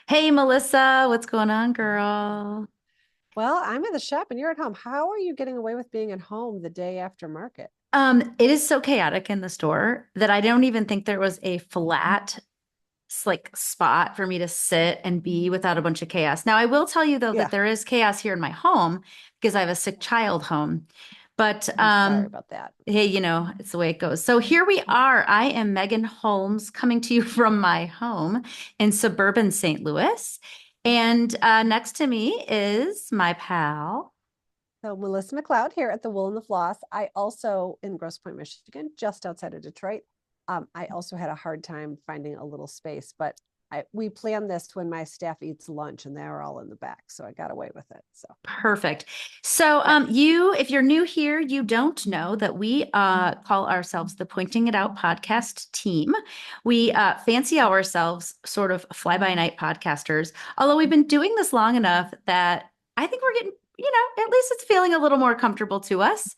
Hey, Melissa, what's going on, girl? Well, I'm in the shop and you're at home. How are you getting away with being at home the day after market? It is so chaotic in the store that I don't even think there was a flat like spot for me to sit and be without a bunch of chaos. Now, I will tell you though that Yeah, there is chaos here in my home because I have a sick child home. But I'm sorry about that. hey, it's the way it goes. So here we are. I am Megan Holmes coming to you from my home in suburban St. Louis. And next to me is my pal. So Melissa MacLeod here at the Wool and the Floss. I also in Grosse Pointe, Michigan, just outside of Detroit. I also had a hard time finding a little space, but we planned this when my staff eats lunch and they're all in the back, so I got away with it. So Perfect. So, yeah, if you're new here, you don't know that we call ourselves the Pointing It Out podcast team. We fancy ourselves sort of fly by night podcasters, although we've been doing this long enough that I think we're getting, at least it's feeling a little more comfortable to us.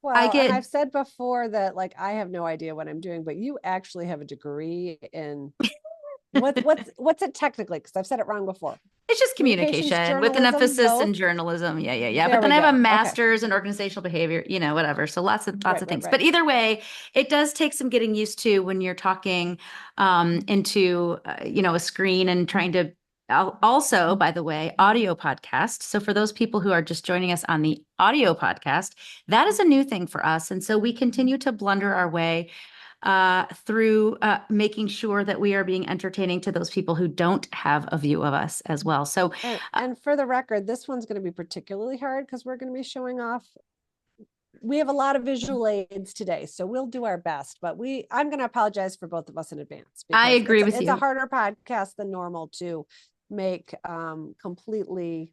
I well, and get I've said before that like I have no idea what I'm doing, but you actually have a degree in what's it technically? Because I've said it wrong before. It's just Communications, communication with an journalism, emphasis in both. journalism. Yeah, yeah, yeah. But There then we I have a go. Okay. master's in organizational behavior, whatever. So lots Right, of right, things. right. But either way, it does take some getting used to when you're talking into a screen and trying to also, by the way, audio podcast. So for those people who are just joining us on the audio podcast, that is a new thing for us. And so we continue to blunder our way through making sure that we are being entertaining to those people who don't have a view of us as well. So, And uh, and for the record, this one's going to be particularly hard because we're going to be showing off. We have a lot of visual aids today, so we'll do our best. But I'm going to apologize for both of us in advance I because agree with it's a you. harder podcast than normal to make completely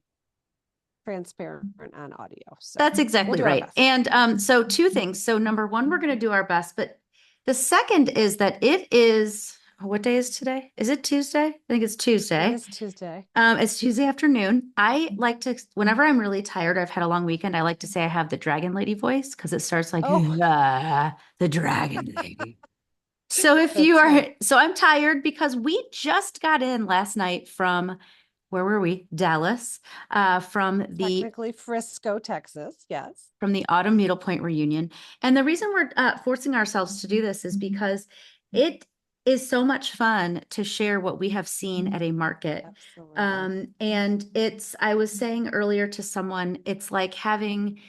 transparent on audio. So That's we'll exactly do our right. best. And so, two things. So, number one, we're going to do our best. But the second is that it is, what day is today? Is it Tuesday? I think it's It Tuesday. is Tuesday. It's Tuesday afternoon. I like to, whenever I'm really tired, I've had a long weekend, I like to say I have the dragon lady voice because it starts like, Oh, the dragon lady. So if you that's are, funny. so I'm tired because we just got in last night from, where were we? Dallas, Technically, Frisco, Texas. Yes. from the Autumn Needlepoint Reunion. And the reason we're forcing ourselves to do this is because it is so much fun to share what we have seen at a market. Absolutely. And I was saying earlier to someone, it's like having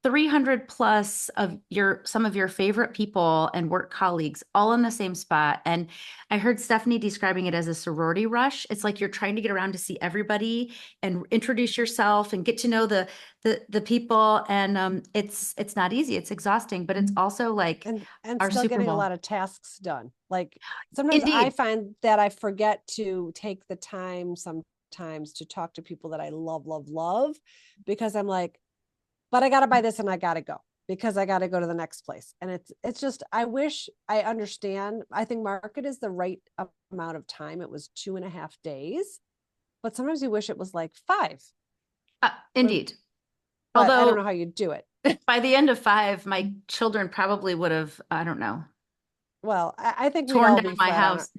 300 plus of some of your favorite people and work colleagues all in the same spot. And I heard Stephanie describing it as a sorority rush. It's like you're trying to get around to see everybody and introduce yourself and get to know the people. And it's not easy. It's exhausting, but it's also like And our still Super getting a Bowl. lot of tasks done. Like sometimes I Indeed. find that I forget to take the time sometimes to talk to people that I love because I'm like, but I got to buy this and I got to go because I got to go to the next place. And it's just I wish I understand. I think market is the right amount of time. It was 2.5 days, but sometimes you wish it was like five. But Indeed. but I don't Although know how you do it. by the end of five, my children probably would have, I don't know, Well, I think we'd torn all down be my flat on it. house.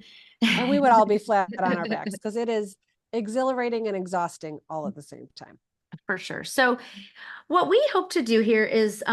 And we would all be flat on our backs because it is exhilarating and exhausting all at the same time. For sure. So, what we hope to do here is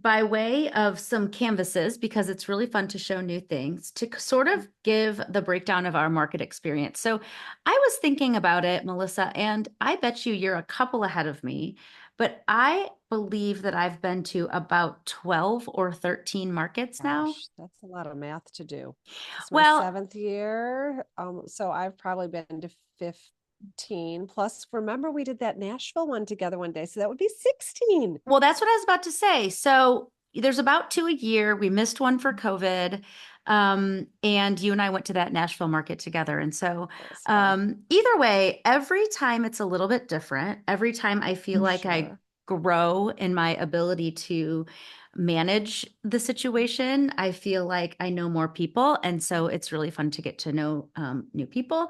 by way of some canvases, because it's really fun to show new things, to sort of give the breakdown of our market experience. So, I was thinking about it, Melissa, and I bet you're a couple ahead of me, but I believe that I've been to about 12 or 13 markets now. Gosh, that's a lot of math to do. This is my Well, seventh year. So I've probably been to 15 plus. Remember, we did that Nashville one together one day. So that would be 16. Well, that's what I was about to say. So there's about two a year. We missed one for COVID. And you and I went to that Nashville market together. And so That was fun. either way, every time it's a little bit different. Every time I feel For like I sure. grow in my ability to manage the situation. I feel like I know more people. And so it's really fun to get to know new people.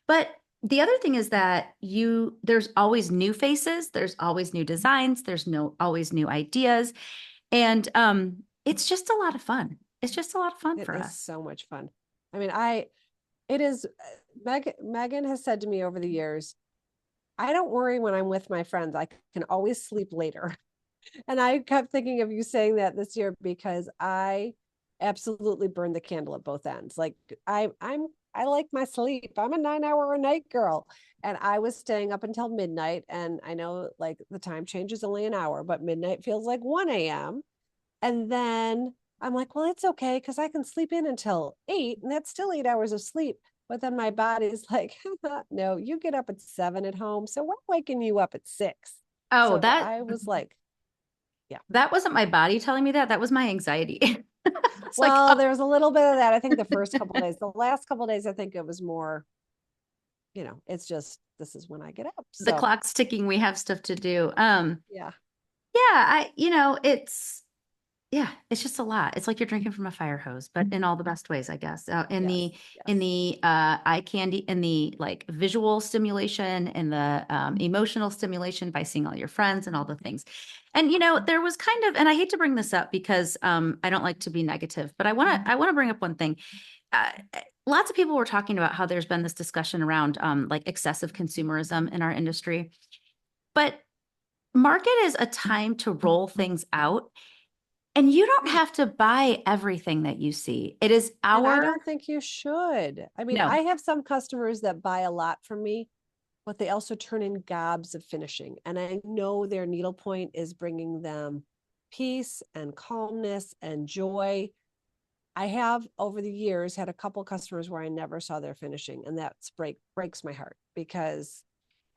But the other thing is that there's always new faces, there's always new designs, there's no always new ideas, and it's just a lot of fun. It's just a lot of fun It for is us. so much fun. I mean, it is Megan has said to me over the years, I don't worry when I'm with my friends. I can always sleep later. And I kept thinking of you saying that this year because I absolutely burned the candle at both ends. Like I like my sleep. I'm a 9 hour a night girl. And I was staying up until midnight. And I know like the time change is only an hour, but midnight feels like 1 a.m. And then I'm like, well, it's okay because I can sleep in until 8, and that's still 8 hours of sleep. But then my body's like, no, you get up at 7 at home. So we're waking you up at 6. Oh, So that I was like, yeah. that wasn't my body telling me that. That was my anxiety. It's like, Well, oh, there's a little bit of that. I think the first couple days, the last couple days, I think it was more, it's just this is when I get up. the So clock's ticking. We have stuff to do. yeah, Yeah, yeah, it's just a lot. It's like you're drinking from a fire hose, but in all the best ways, I guess. In yes, the yes. eye candy, in the like visual stimulation, and the emotional stimulation by seeing all your friends and all the things. And there was kind of, and I hate to bring this up because I don't like to be negative, but I want to bring up one thing. Uh, Lots of people were talking about how there's been this discussion around like excessive consumerism in our industry, but market is a time to roll things out, and you don't Right. have to buy everything that you see. It is And I our don't think you should. I mean, no. I have some customers that buy a lot from me, but they also turn in gobs of finishing. And I know their needlepoint is bringing them peace and calmness and joy. I have over the years had a couple customers where I never saw their finishing, and that breaks my heart because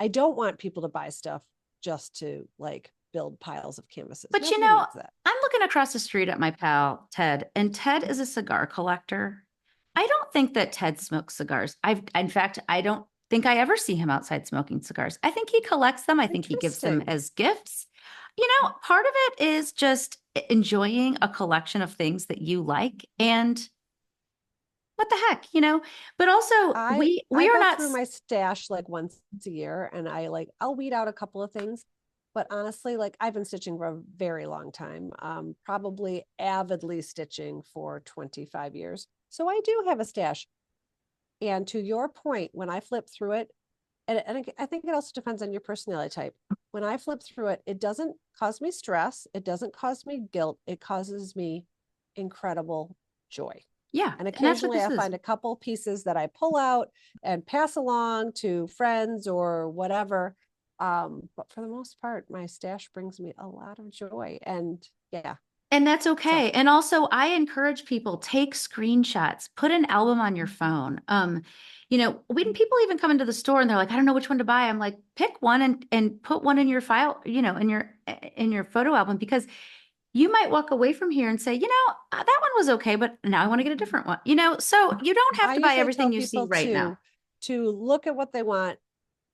I don't want people to buy stuff just to like build piles of canvases. But Nobody needs that. I'm looking across the street at my pal Ted, and Ted is a cigar collector. I don't think that Ted smokes cigars. In fact, I don't think I ever see him outside smoking cigars. I think he collects them. I think he gives them Interesting. as gifts. Part of it is just enjoying a collection of things that you like, and what the heck, but also I we are go not. through my stash like once a year, and I'll weed out a couple of things. But honestly, like I've been stitching for a very long time, probably avidly stitching for 25 years. So I do have a stash. And to your point, when I flip through it, and I think it also depends on your personality type. When I flip through it, it doesn't cause me stress. It doesn't cause me guilt. It causes me incredible joy. Yeah, And and that's what occasionally this I'll is. find a couple pieces that I pull out and pass along to friends or whatever. But for the most part, my stash brings me a lot of joy. And yeah, And that's so okay. And also, I encourage people, take screenshots, put an album on your phone. When people even come into the store and they're like, I don't know which one to buy, I'm like, pick one and put one in your file, in your photo album, because you might walk away from here and say, that one was okay, but now I want to get a different one. So you don't have I to buy usually tell everything you see people right now. to look at what they want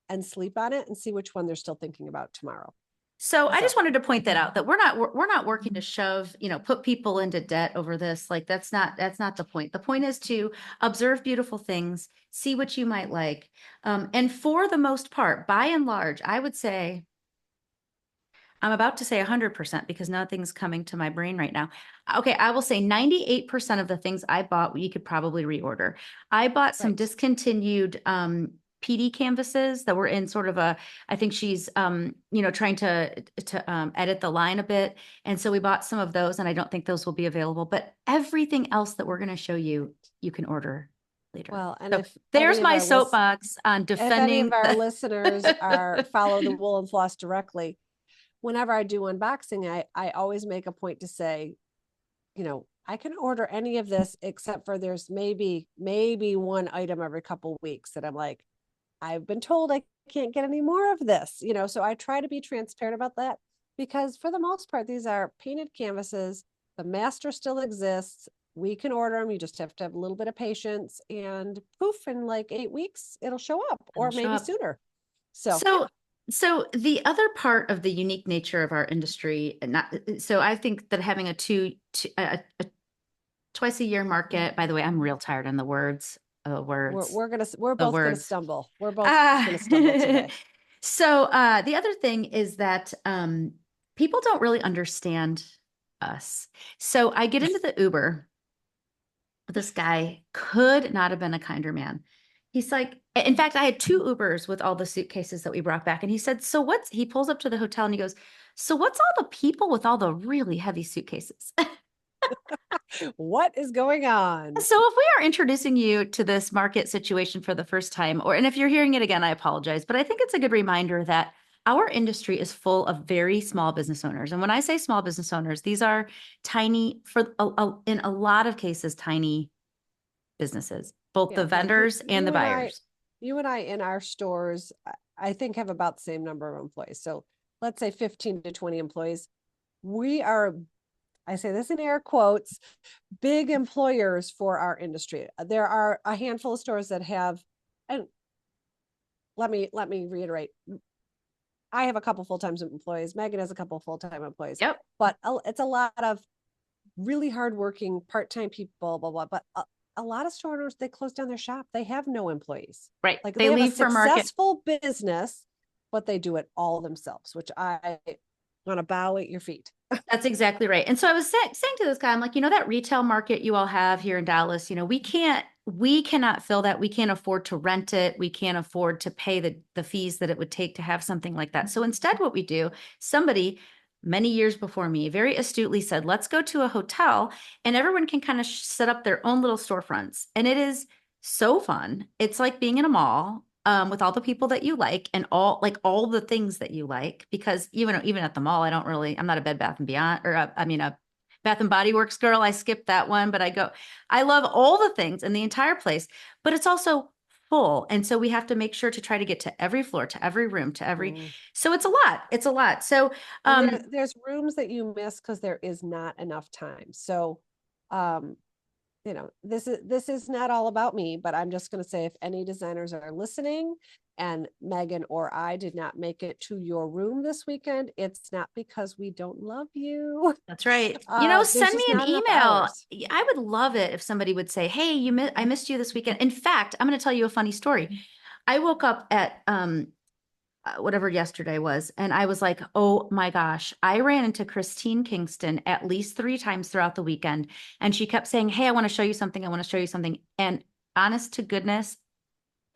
and sleep on it and see which one they're still thinking about tomorrow. So I just So wanted to point that out, that we're not working to shove, put people into debt over this. Like that's not the point. The point is to observe beautiful things, see what you might like. And for the most part, by and large, I would say, I'm about to say 100% because nothing's coming to my brain right now. Okay, I will say 98% of the things I bought, you could probably reorder. I bought some right. discontinued PD canvases that were in sort of I think she's trying to edit the line a bit. And so we bought some of those, and I don't think those will be available. But everything else that we're going to show you, you can order later. Well, and So there's my soapbox on if any of defending our the listeners are follow the wool and floss directly, whenever I do unboxing, I always make a point to say, I can order any of this except for there's maybe one item every couple weeks that I'm like, I've been told I can't get any more of this, so I try to be transparent about that because for the most part, these are painted canvases. The master still exists. We can order them. You just have to have a little bit of patience, and poof, in like 8 weeks, it'll show up it'll or show maybe up. sooner. So yeah, So, so the other part of the unique nature of our industry, and not so I think that having a twice a year market. By the way, I'm real tired on the words, the we're words, we're gonna we're the both gonna words. stumble. We're both Uh, gonna stumble today. so the other thing is that people don't really understand us. So I get into the Uber. This guy could not have been a kinder man. He's like, in fact, I had two Ubers with all the suitcases that we brought back. And he said, so what's, he pulls up to the hotel and he goes, so what's all the people with all the really heavy suitcases? What is going on? So if we are introducing you to this market situation for the first time, or and if you're hearing it again, I apologize, but I think it's a good reminder that our industry is full of very small business owners. And when I say small business owners, these are tiny, in a lot of cases, tiny businesses, both the Yeah, because vendors and the buyers. you and I in our stores, I think have about the same number of employees. So let's say 15 to 20 employees. We are, I say this in air quotes, big employers for our industry. There are a handful of stores that have, and let me reiterate. I have a couple full-time employees. Megan has a couple full-time employees. Yep. But it's a lot of really hardworking part-time people, blah, blah. But a lot of store owners, they close down their shop. They have no employees. Right. Like They they have a leave for market. successful business, but they do it all themselves, which I want to bow at your feet. That's exactly right. And so I was saying to this guy, I'm like, that retail market you all have here in Dallas, we cannot fill that. We can't afford to rent it. We can't afford to pay the fees that it would take to have something like that. So instead, what we do, somebody many years before me very astutely said, let's go to a hotel and everyone can kind of set up their own little storefronts. And it is so fun. It's like being in a mall. With all the people that you like and all the things that you like, because even at the mall, I'm not a Bed Bath and Beyond, or a Bath and Body Works girl. I skipped that one, but I love all the things in the entire place, but it's also full. And so we have to make sure to try to get to every floor, to every room, so it's a lot. It's a lot. So, And there's rooms that you miss because there is not enough time. So, um, this is not all about me, but I'm just going to say if any designers are listening and Megan or I did not make it to your room this weekend, it's not because we don't love you. That's right. There's Send me just an not enough email. hours. I would love it if somebody would say, "Hey, I missed you this weekend." In fact, I'm going to tell you a funny story. I woke up at whatever yesterday was, and I was like, "Oh my gosh!" I ran into Christine Kingston at least 3 times throughout the weekend, and she kept saying, "Hey, I want to show you something. I want to show you something." And honest to goodness,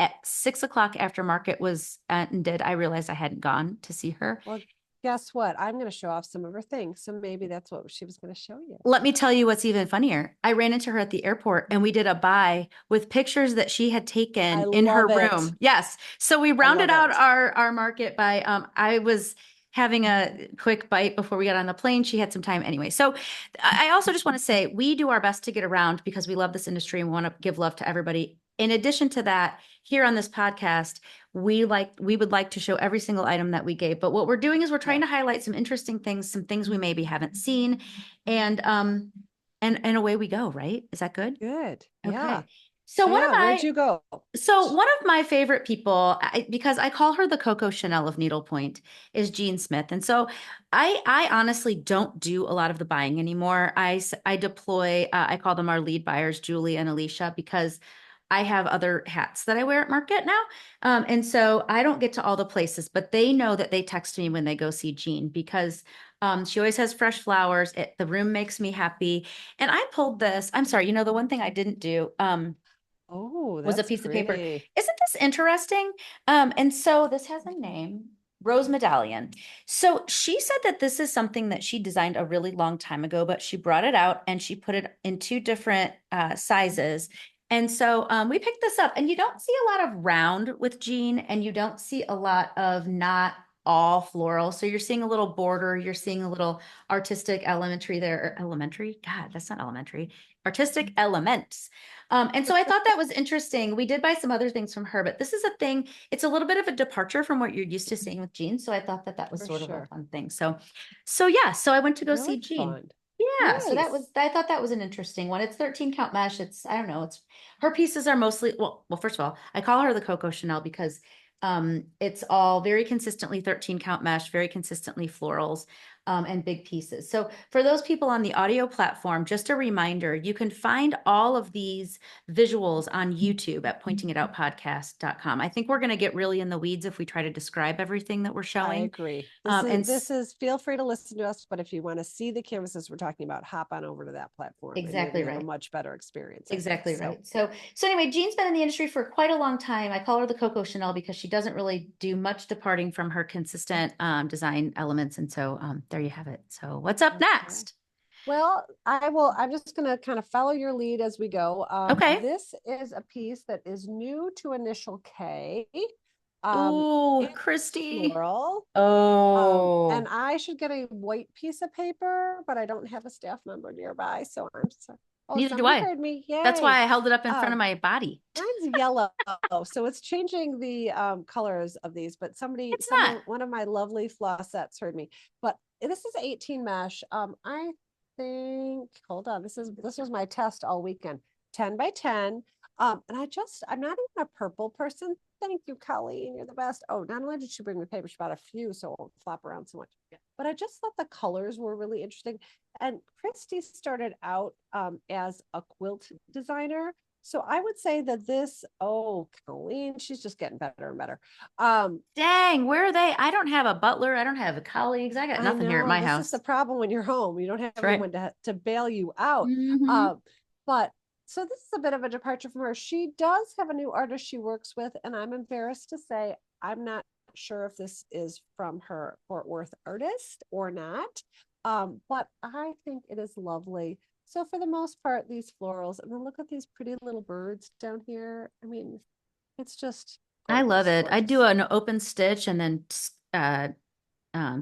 at 6 o'clock after market was ended, I realized I hadn't gone to see her. Well, guess what? I'm going to show off some of her things. So maybe that's what she was going to show you. Let me tell you what's even funnier. I ran into her at the airport and we did a buy with pictures that she had taken I in her love it. room. Yes. So we rounded out our market by I was having a quick bite before we got on the plane. She had some time anyway. So I also just want to say we do our best to get around because we love this industry and we want to give love to everybody. In addition to that, here on this podcast, we would like to show every single item that we gave. But what we're doing is we're trying to highlight some interesting things, some things we maybe haven't seen. And away we go, right? Is that good? Good. Okay. Yeah. So where'd you go? So one of my favorite people, because I call her the Coco Chanel of needlepoint, is Jean Smith. And so I honestly don't do a lot of the buying anymore. I deploy, I call them our lead buyers, Julie and Alicia, because I have other hats that I wear at market now. And so I don't get to all the places, but they know that they text me when they go see Jean because she always has fresh flowers. The room makes me happy. And I pulled this. I'm sorry, the one thing I didn't do Oh, was a that's piece of paper. pretty. Isn't this interesting? And so this has a name, Rose Medallion. So she said that this is something that she designed a really long time ago, but she brought it out and she put it in 2 different sizes. And so we picked this up, and you don't see a lot of round with Jean, and you don't see a lot of not all floral. So you're seeing a little border, you're seeing a little artistic elementary there, or elementary. God, that's not elementary. Artistic elements. And so I thought that was interesting. We did buy some other things from her, but this is a thing. It's a little bit of a departure from what you're used to seeing with Jean. So I thought that was sort of a fun thing. So yeah. So I went to go see Jean. Fun. Yeah, so Nice. I thought that was an interesting one. It's 13 count mesh. I don't know, her pieces are mostly, well, first of all, I call her the Coco Chanel because it's all very consistently 13 count mesh, very consistently florals. and big pieces. So for those people on the audio platform, just a reminder, you can find all of these visuals on YouTube at pointingitoutpodcast.com. I think we're going to get really in the weeds if we try to describe everything that we're I showing. agree. And This is feel free to listen to us, but if you want to see the canvases we're talking about, hop on over to that platform and you're exactly gonna have a right. much better experience. I think. Exactly So, right. So anyway, Jean's been in the industry for quite a long time. I call her the Coco Chanel because she doesn't really do much departing from her consistent design elements. And so there you have it. So what's up okay. next? Well, I'm just going to kind of follow your lead as we go. Okay. This is a piece that is new to Initial K. Ooh, It's Christy. floral. And Oh, I should get a white piece of paper, but I don't have a staff member nearby. So I'm sorry. Oh, neither do somebody I. heard me. That's why Yay. I held it up in front of Um, my body. Mine's yellow, so it's changing the colors of these. But It's not. one of my lovely Flossettes heard me. But this is 18 mesh. I think. Hold on. This was my test all weekend. 10 by 10. And I'm not even a purple person. Thank you, Colleen. You're the best. Oh, not only did she bring me paper, she bought a few, so it won't flop around so much. But I just thought the colors were really interesting. And Christy started out as a quilt designer. So I would say that Colleen, she's just getting better and better. Dang, where are they? I don't have a butler. I don't have colleagues. I got I nothing here at know my this is the house. problem when you're home. You don't have That's right. anyone to bail you out. Mm-hmm. But so this is a bit of a departure from her. She does have a new artist she works with, and I'm embarrassed to say I'm not sure if this is from her Fort Worth artist or not. But I think it is lovely. So for the most part, these florals, and then look at these pretty little birds down here. I mean, it's just I love gorgeous, it. I do gorgeous. an open stitch and then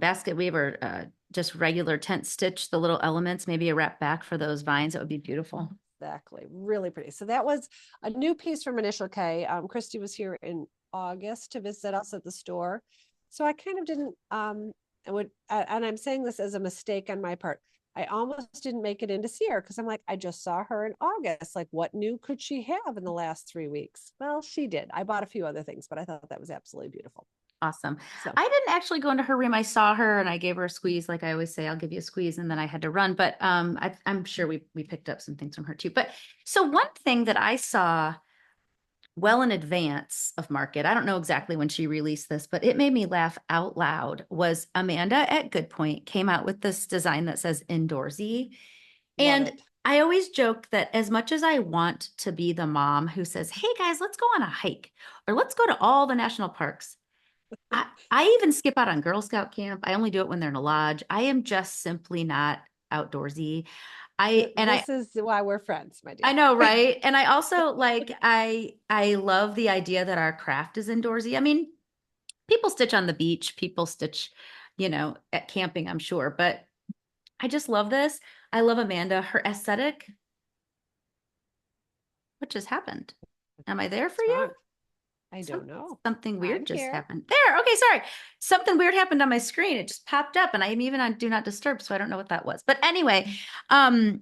basket weave or just regular tent stitch the little elements, maybe a wrap back for those vines. That would be beautiful. Exactly. Really pretty. So that was a new piece from Initial K. Christy was here in August to visit us at the store. So I kind of didn't, and I'm saying this as a mistake on my part. I almost didn't make it in to see her because I'm like, I just saw her in August. Like, what new could she have in the last 3 weeks? Well, she did. I bought a few other things, but I thought that was absolutely beautiful. Awesome. So I didn't actually go into her room. I saw her and I gave her a squeeze. Like I always say, I'll give you a squeeze. And then I had to run. But I'm sure we picked up some things from her too. But so one thing that I saw well in advance of market, I don't know exactly when she released this, but it made me laugh out loud, was Amanda at Goodpoint came out with this design that says indoorsy. love And it. I always joke that as much as I want to be the mom who says, hey guys, let's go on a hike or let's go to all the national parks. I even skip out on Girl Scout camp. I only do it when they're in a lodge. I am just simply not outdoorsy. I This is why we're friends, my I dear. know, right? And I also like I love the idea that our craft is indoorsy. I mean, people stitch on the beach, people stitch, at camping, I'm sure, but I just love this. I love Amanda, her aesthetic. What just happened? Am I there for What's you? wrong? I Some, don't know. something I'm weird just here. happened. There. Okay, sorry. Something weird happened on my screen. It just popped up and I'm even on do not disturb, so I don't know what that was. But anyway, um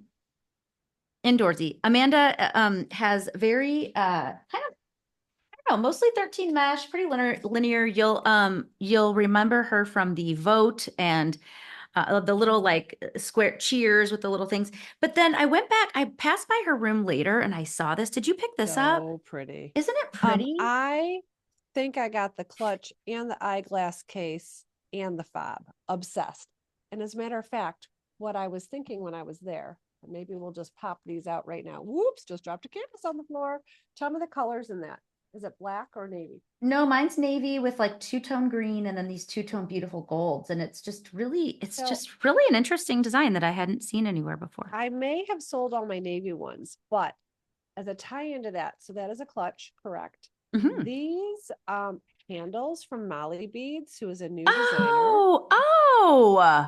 indoorsy. Amanda has very kind of I don't know, mostly 13 mesh, pretty linear. You'll remember her from the vote and the little like square cheers with the little things. But then I went back, I passed by her room later and I saw this. Did you pick this up? So pretty. Isn't it pretty? I think I got the clutch and the eyeglass case and the fob. Obsessed. And as a matter of fact, what I was thinking when I was there, and maybe we'll just pop these out right now. Whoops, just dropped a canvas on the floor. Tell me the colors in that. Is it black or navy? No, mine's navy with like two-tone green and then these two-tone beautiful golds. And it's So just really an interesting design that I hadn't seen anywhere before. I may have sold all my navy ones, but as a tie into that, so that is a clutch, correct? Hmm. These handles from Molly Beads, who is a new designer. Oh,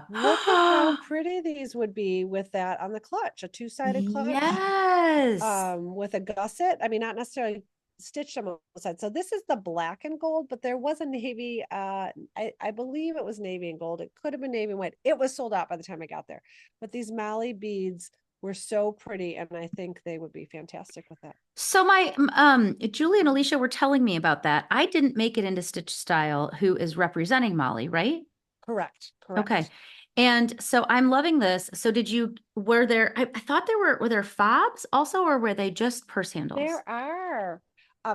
Look at how oh. pretty these would be with that on the clutch, a two-sided clutch Yes. with a gusset. I mean, not necessarily stitched on both sides. So this is the black and gold, but there was a navy. I believe it was navy and gold. It could have been navy and white. It was sold out by the time I got there. But these Molly beads were so pretty, and I think they would be fantastic with that. So my Julie and Alicia were telling me about that. I didn't make it into Stitch Style, who is representing Molly, right? Correct. Okay. Correct. And so I'm loving this. So were there, I thought were there fobs also, or were they just purse handles? There are.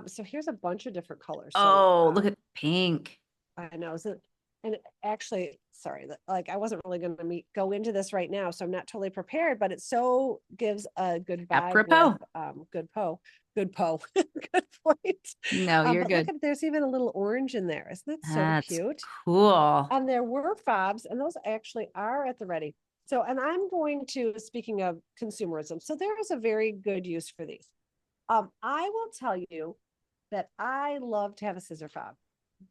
So here's a bunch of different colors. So Oh, look at pink. I know. So, and actually, sorry, like I wasn't really going to go into this right now, so I'm not totally prepared. But it so gives a good vibe with Apropos. good po, good point. No, you're But look good. at there's even a little orange in there. Isn't that so That's cute? cool. And there were fobs, and those actually are at the ready. So, and I'm going to, speaking of consumerism, so there is a very good use for these. I will tell you that I love to have a scissor fob.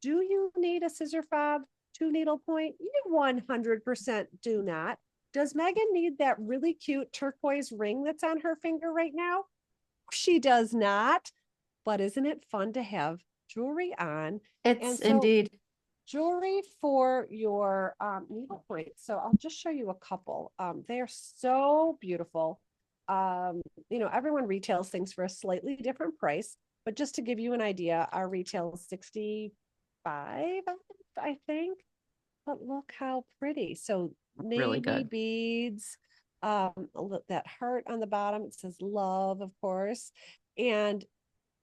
Do you need a scissor fob to needlepoint? You 100% do not. Does Megan need that really cute turquoise ring that's on her finger right now? She does not. But isn't it fun to have jewelry on? And It's so indeed. jewelry for your needlepoint. So I'll just show you a couple. They are so beautiful. Everyone retails things for a slightly different price, but just to give you an idea, our retail is 65, I think. But look how pretty. So Really navy good. beads, that heart on the bottom, it says love, of course. And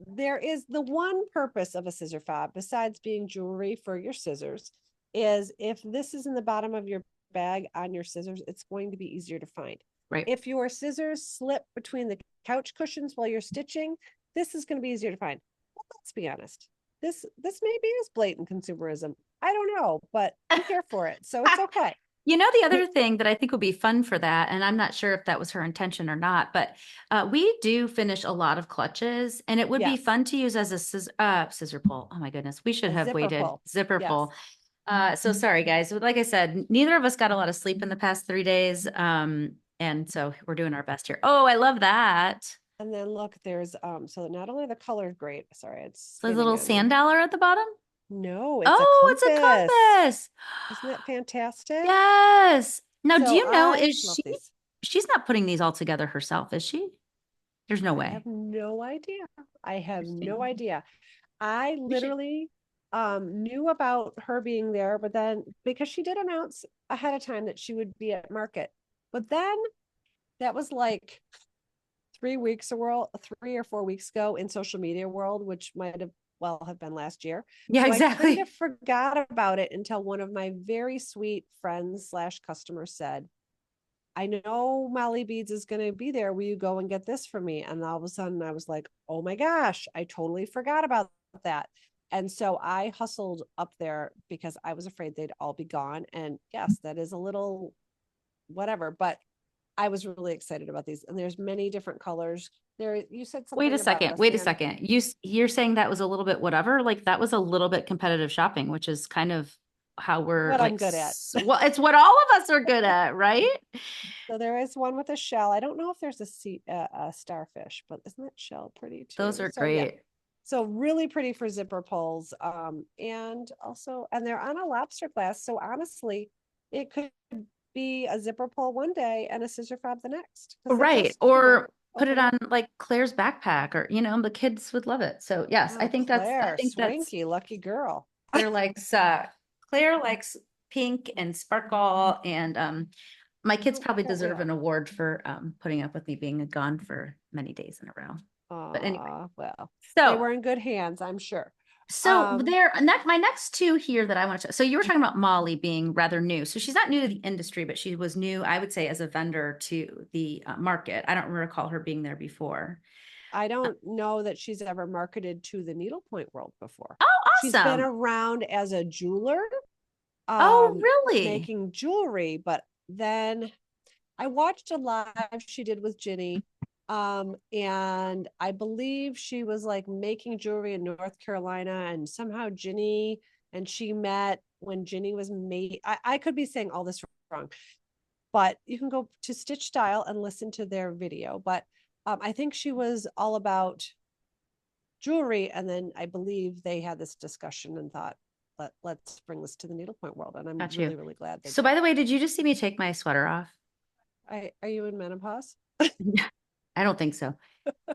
there is the one purpose of a scissor fob, besides being jewelry for your scissors, is if this is in the bottom of your bag on your scissors, it's going to be easier to find. Right. If your scissors slip between the couch cushions while you're stitching, this is going to be easier to find. Well, let's be honest. This maybe is blatant consumerism. I don't know, but I'm here for it, so it's okay. You know, the other thing that I think would be fun for that, and I'm not sure if that was her intention or not, but we do finish a lot of clutches, and it would be Yes, fun to use as a scissor pull. Oh my goodness, we should a have zipper waited. pull. Zipper Yes. pull. So sorry, guys. Like I said, neither of us got a lot of sleep in the past 3 days. And so we're doing our best here. Oh, I love that. And then look, there's so not only the color is great. Sorry, it's So there's a spinning little on me. sand dollar at the bottom. No, it's a Oh, it's a compass. compass. Isn't that fantastic? Yes. Now, do So you know, I love these. she's not putting these all together herself, is she? There's no I have way. no idea. I have no Interesting. idea. I We should. literally knew about her being there, but then because she did announce ahead of time that she would be at market. But then that was like 3 or 4 weeks ago in social media world, which might have been last year. Yeah, So I kind of exactly. forgot about it until one of my very sweet friends slash customers said, I know Molly Beads is going to be there. Will you go and get this for me? And all of a sudden I was like, oh my gosh, I totally forgot about that. And so I hustled up there because I was afraid they'd all be gone. And yes, that is a little whatever, but I was really excited about these. And there's many different colors. There, you said Wait a something about second. a Wait a sand. second. You're saying that was a little bit whatever? Like that was a little bit competitive shopping, which is kind of how we're What I'm good at. well, it's what all of us are good at, right? So there is one with a shell. I don't know if there's a starfish, but isn't that shell pretty Those too? are So yeah, great. so really pretty for zipper pulls. And they're on a lobster glass. So honestly, it could be a zipper pull one day and a scissor fob the next because it Right. just, Or put it open up. on like Claire's backpack or, the kids would love it. So yes, Oh, I Claire, think that's Swinky, lucky girl. Claire likes, Claire likes pink and sparkle and, my kids Oh, probably don't we deserve an all? award for, putting up with me being gone for many days in a row. But anyway, Well, they so were in good hands, I'm sure. So Um, my next two here that I want to, so you were talking about Molly being rather new. So she's not new to the industry, but she was new, I would say, as a vendor to the market. I don't recall her being there before. I don't know that she's ever marketed to the needlepoint world before. Oh, She's been awesome. around as a jeweler, Oh, um, really? making jewelry, but then I watched a live she did with Ginny. And I believe she was like making jewelry in North Carolina, and somehow Ginny and she met when Ginny was made. I could be saying all this wrong, but you can go to Stitch Style and listen to their video. But I think she was all about jewelry. And then I believe they had this discussion and thought, let's bring this to the needlepoint world. And I'm Got you. really, really glad they So did. by the way, did you just see me take my sweater off? Are you in menopause? I don't think so.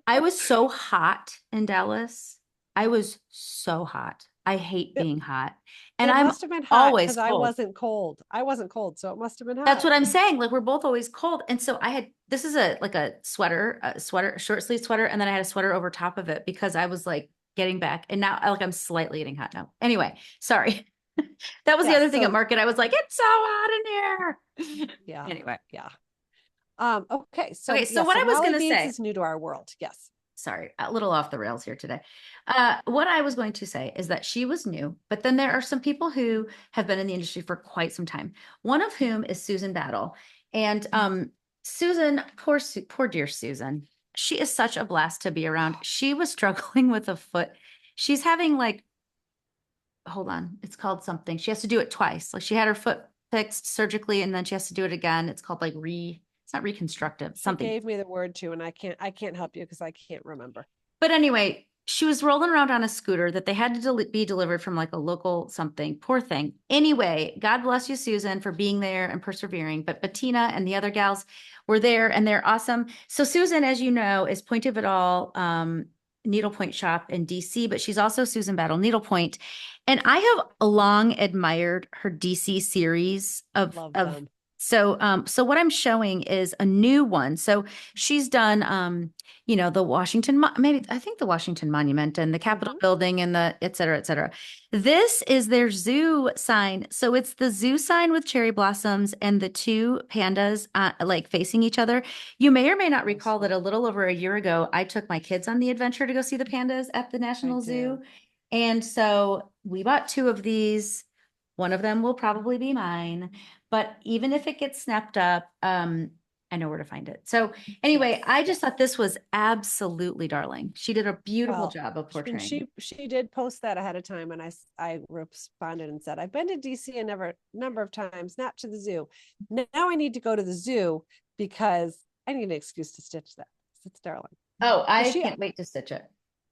I was so hot in Dallas. I was so hot. I hate It, being hot. And it I'm must have been hot always because I cold. wasn't cold. I wasn't cold, so it must have been That's hot. what I'm saying. Like we're both always cold. And so I had this is a sweater, short sleeve sweater, and then I had a sweater over top of it because I was like getting back. And now like I'm slightly getting hot now. Anyway, sorry. That was the Yes. other thing at So market. I was like, it's so hot in here. yeah, Anyway. yeah. Okay. Okay, So so yeah. what So I was Molly gonna Beans say, is new to our world. Yes. sorry, a little off the rails here today. What I was going to say is that she was new, but then there are some people who have been in the industry for quite some time. One of whom is Susan Battle. And Susan, poor dear Susan, she is such a blast to be around. She was struggling with a foot. She's having like, hold on, it's called something. She has to do it twice. Like she had her foot fixed surgically and then she has to do it again. It's called like it's not reconstructive, She something. gave me the word too, and I can't help you because I can't remember. But anyway, she was rolling around on a scooter that they had to be delivered from like a local something. Poor thing. Anyway, God bless you, Susan, for being there and persevering. But Bettina and the other gals were there and they're awesome. So Susan, as you know, is Point of It All needlepoint shop in DC, but she's also Susan Battle Needlepoint. And I have long admired her DC series Love of them. so what I'm showing is a new one. So she's done the maybe I think the Washington Monument and the Capitol Hmm. building and the et cetera, et cetera. This is their zoo sign. So it's the zoo sign with cherry blossoms and the two pandas like facing each other. You may or may not Oh, recall that sweet. a little over a year ago, I took my kids on the adventure to go see the pandas at the I National Zoo. do. And so we bought two of these. One of them will probably be mine, but even if it gets snapped up, I know where to find it. So Yes. anyway, I just Yes. thought this was absolutely darling. She did a beautiful Well, job of and portraying. she did post that ahead of time, and I responded and said I've been to DC a number of times, not to the zoo. Now I need to go to the zoo because I need an excuse to stitch that. It's darling. Oh, So I can't wait to stitch it.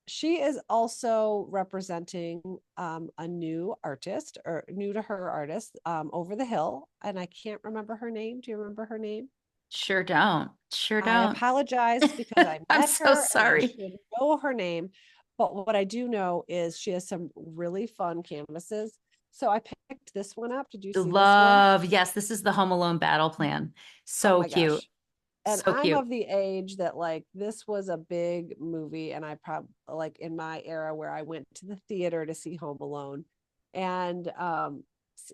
she is also representing a new artist or new to her artist, Over the Hill, and I can't remember her name. Do you remember her name? Sure don't. Sure I don't. apologize because I I'm met so her and I sorry. should know her name. But what I do know is she has some really fun canvases. So I picked this one up. Did you see this one? Love. Yes, this is the Home Alone battle plan. Oh So my cute. gosh. And So I'm cute. of the age that like this was a big movie. And I probably like in my era where I went to the theater to see Home Alone. And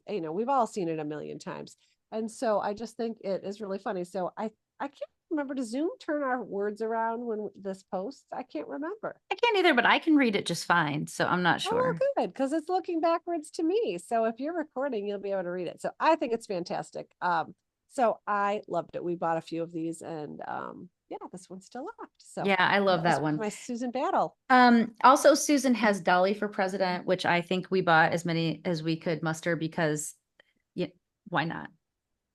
we've all seen it a million times. And so I just think it is really funny. So I can't remember, to Zoom turn our words around when this posts? I can't remember. I can't either, but I can read it just fine. So I'm not Oh, sure. well, good, because it's looking backwards to me. So if you're recording, you'll be able to read it. So I think it's fantastic. So I loved it. We bought a few of these, and yeah, this one's still left. So Yeah, I love that was that one. my Susan Battle. Also Susan has Dolly for president, which I think we bought as many as we could muster because yeah, why not?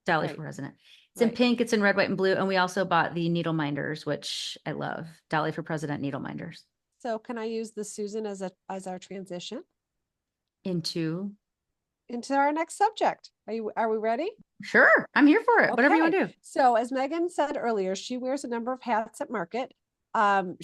Dolly for Right, president. It's in right. pink, it's in red, white, and blue. And we also bought the needle minders, which I love. Dolly for president needle minders. So can I use the Susan as our transition Into into our next subject? Are we ready? sure, I'm here for it. Whatever you want Okay. to do. So as Megan said earlier, she wears a number of hats at market. And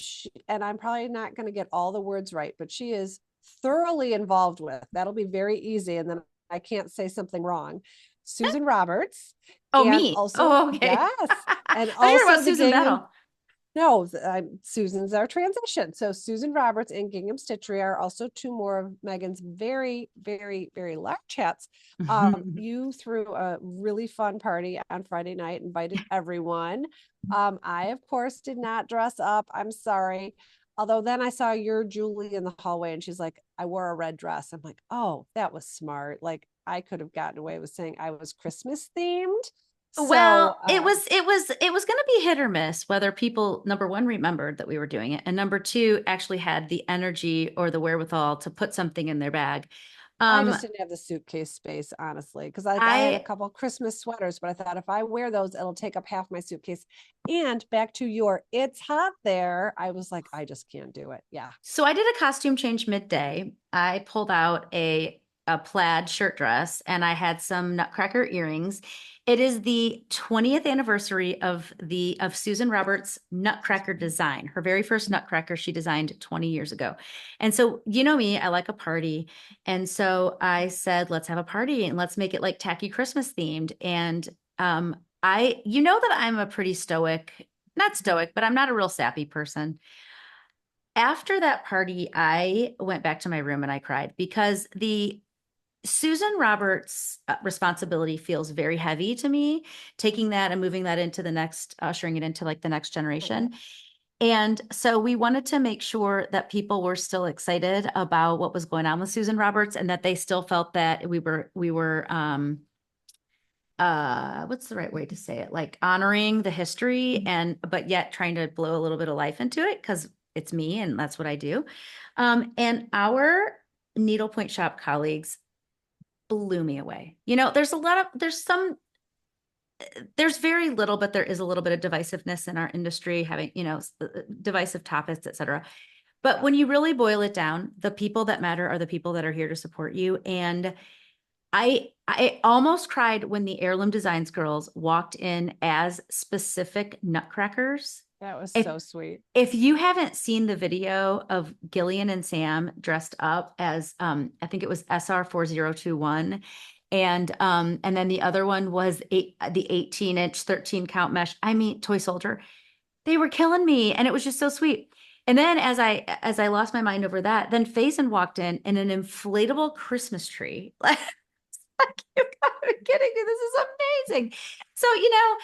I'm probably not going to get all the words right, but she is thoroughly involved with. That'll be very easy. And then I can't say something wrong. Susan Roberts, Oh, and me. also, Oh, okay. yes, I and thought you were also about the Susan Gingham. Battle. No, Susan's our transition. So Susan Roberts and Gingham Stitchery are also two more of Megan's very, very, very large hats. You threw a really fun party on Friday night, invited everyone. I, of course, did not dress up. I'm sorry. Although then I saw your Julie in the hallway and she's like, I wore a red dress. I'm like, oh, that was smart. Like I could have gotten away with saying I was Christmas themed. So Well, it was going to be hit or miss whether people, number one, remembered that we were doing it, and number two, actually had the energy or the wherewithal to put something in their bag. I Um, just didn't have the suitcase space, honestly, because I had a I couple Christmas sweaters, but I thought if I wear those, it'll take up half my suitcase. And back to your it's hot there. I was like, I just can't do it. Yeah. so I did a costume change midday. I pulled out a a plaid shirt dress, and I had some nutcracker earrings. It is the 20th anniversary of Susan Roberts' nutcracker design. Her very first nutcracker she designed 20 years ago. And so, you know me, I like a party. And so I said, let's have a party and let's make it like tacky Christmas themed. And you know that I'm a pretty stoic, not stoic, but I'm not a real sappy person. After that party, I went back to my room and I cried because the Susan Roberts' responsibility feels very heavy to me, taking that and moving that into the next, ushering it into like the next generation. And so we wanted to make sure that people were still excited about what was going on with Susan Roberts and that they still felt that we were what's the right way to say it? Like honoring the history and but yet trying to blow a little bit of life into it because it's me and that's what I do. And our needlepoint shop colleagues blew me away. You know, there's very little, but there is a little bit of divisiveness in our industry, having, you know, divisive topics, et cetera. But when you really boil it down, the people that matter are the people that are here to support you. And I almost cried when the Heirloom Designs girls walked in as specific nutcrackers. That was If so sweet. if you haven't seen the video of Gillian and Sam dressed up as I think it was SR 4021 and then the other one was the 18-inch 13 count mesh. I mean, toy soldier. They were killing me and it was just so sweet. And then as I lost my mind over that, then Faison walked in an inflatable Christmas tree. Like, you gotta be kidding me. This is amazing. So, you know,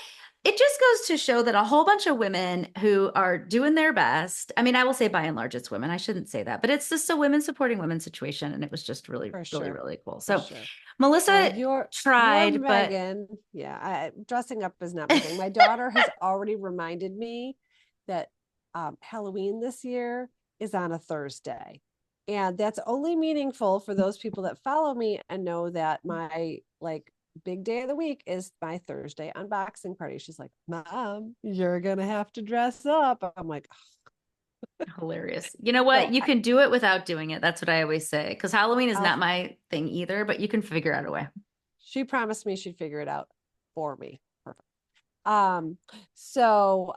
it just goes to show that a whole bunch of women who are doing their best. I mean, I will say by and large it's women. I shouldn't say that, but it's just a women supporting women situation. And it was just really, For really, sure. really cool. For So sure. Well, Melissa your tried, but Megan, yeah, dressing up is not my thing. My daughter has already reminded me that Halloween this year is on a Thursday. And that's only meaningful for those people that follow me and know that my like big day of the week is my Thursday unboxing party. She's like, Mom, you're gonna have to dress up. I'm like, hilarious. You know what? so You can do it without doing it. That's what I always say. Because Halloween is I'll not my thing either, but you can figure out a way. she promised me she'd figure it out for me. Perfect. So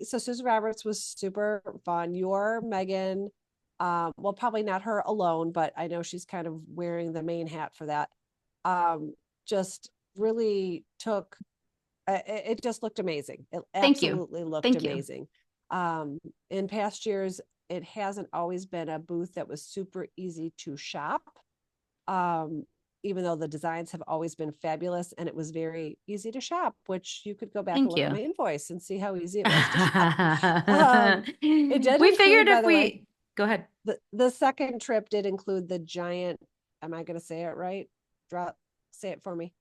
Susan Roberts was super fun. Your Megan, well, probably not her alone, but I know she's kind of wearing the main hat for that. Um, just really took it just looked amazing. It Thank you. absolutely looked Thank you. amazing. In past years, it hasn't always been a booth that was super easy to shop. Even though the designs have always been fabulous and it was very easy to shop, which you could go back and Thank look at you. my invoice and see how easy it was to shop. It did We figured include, by if the way, we go ahead. the second trip did include the giant, am I going to say it right? Say it for me.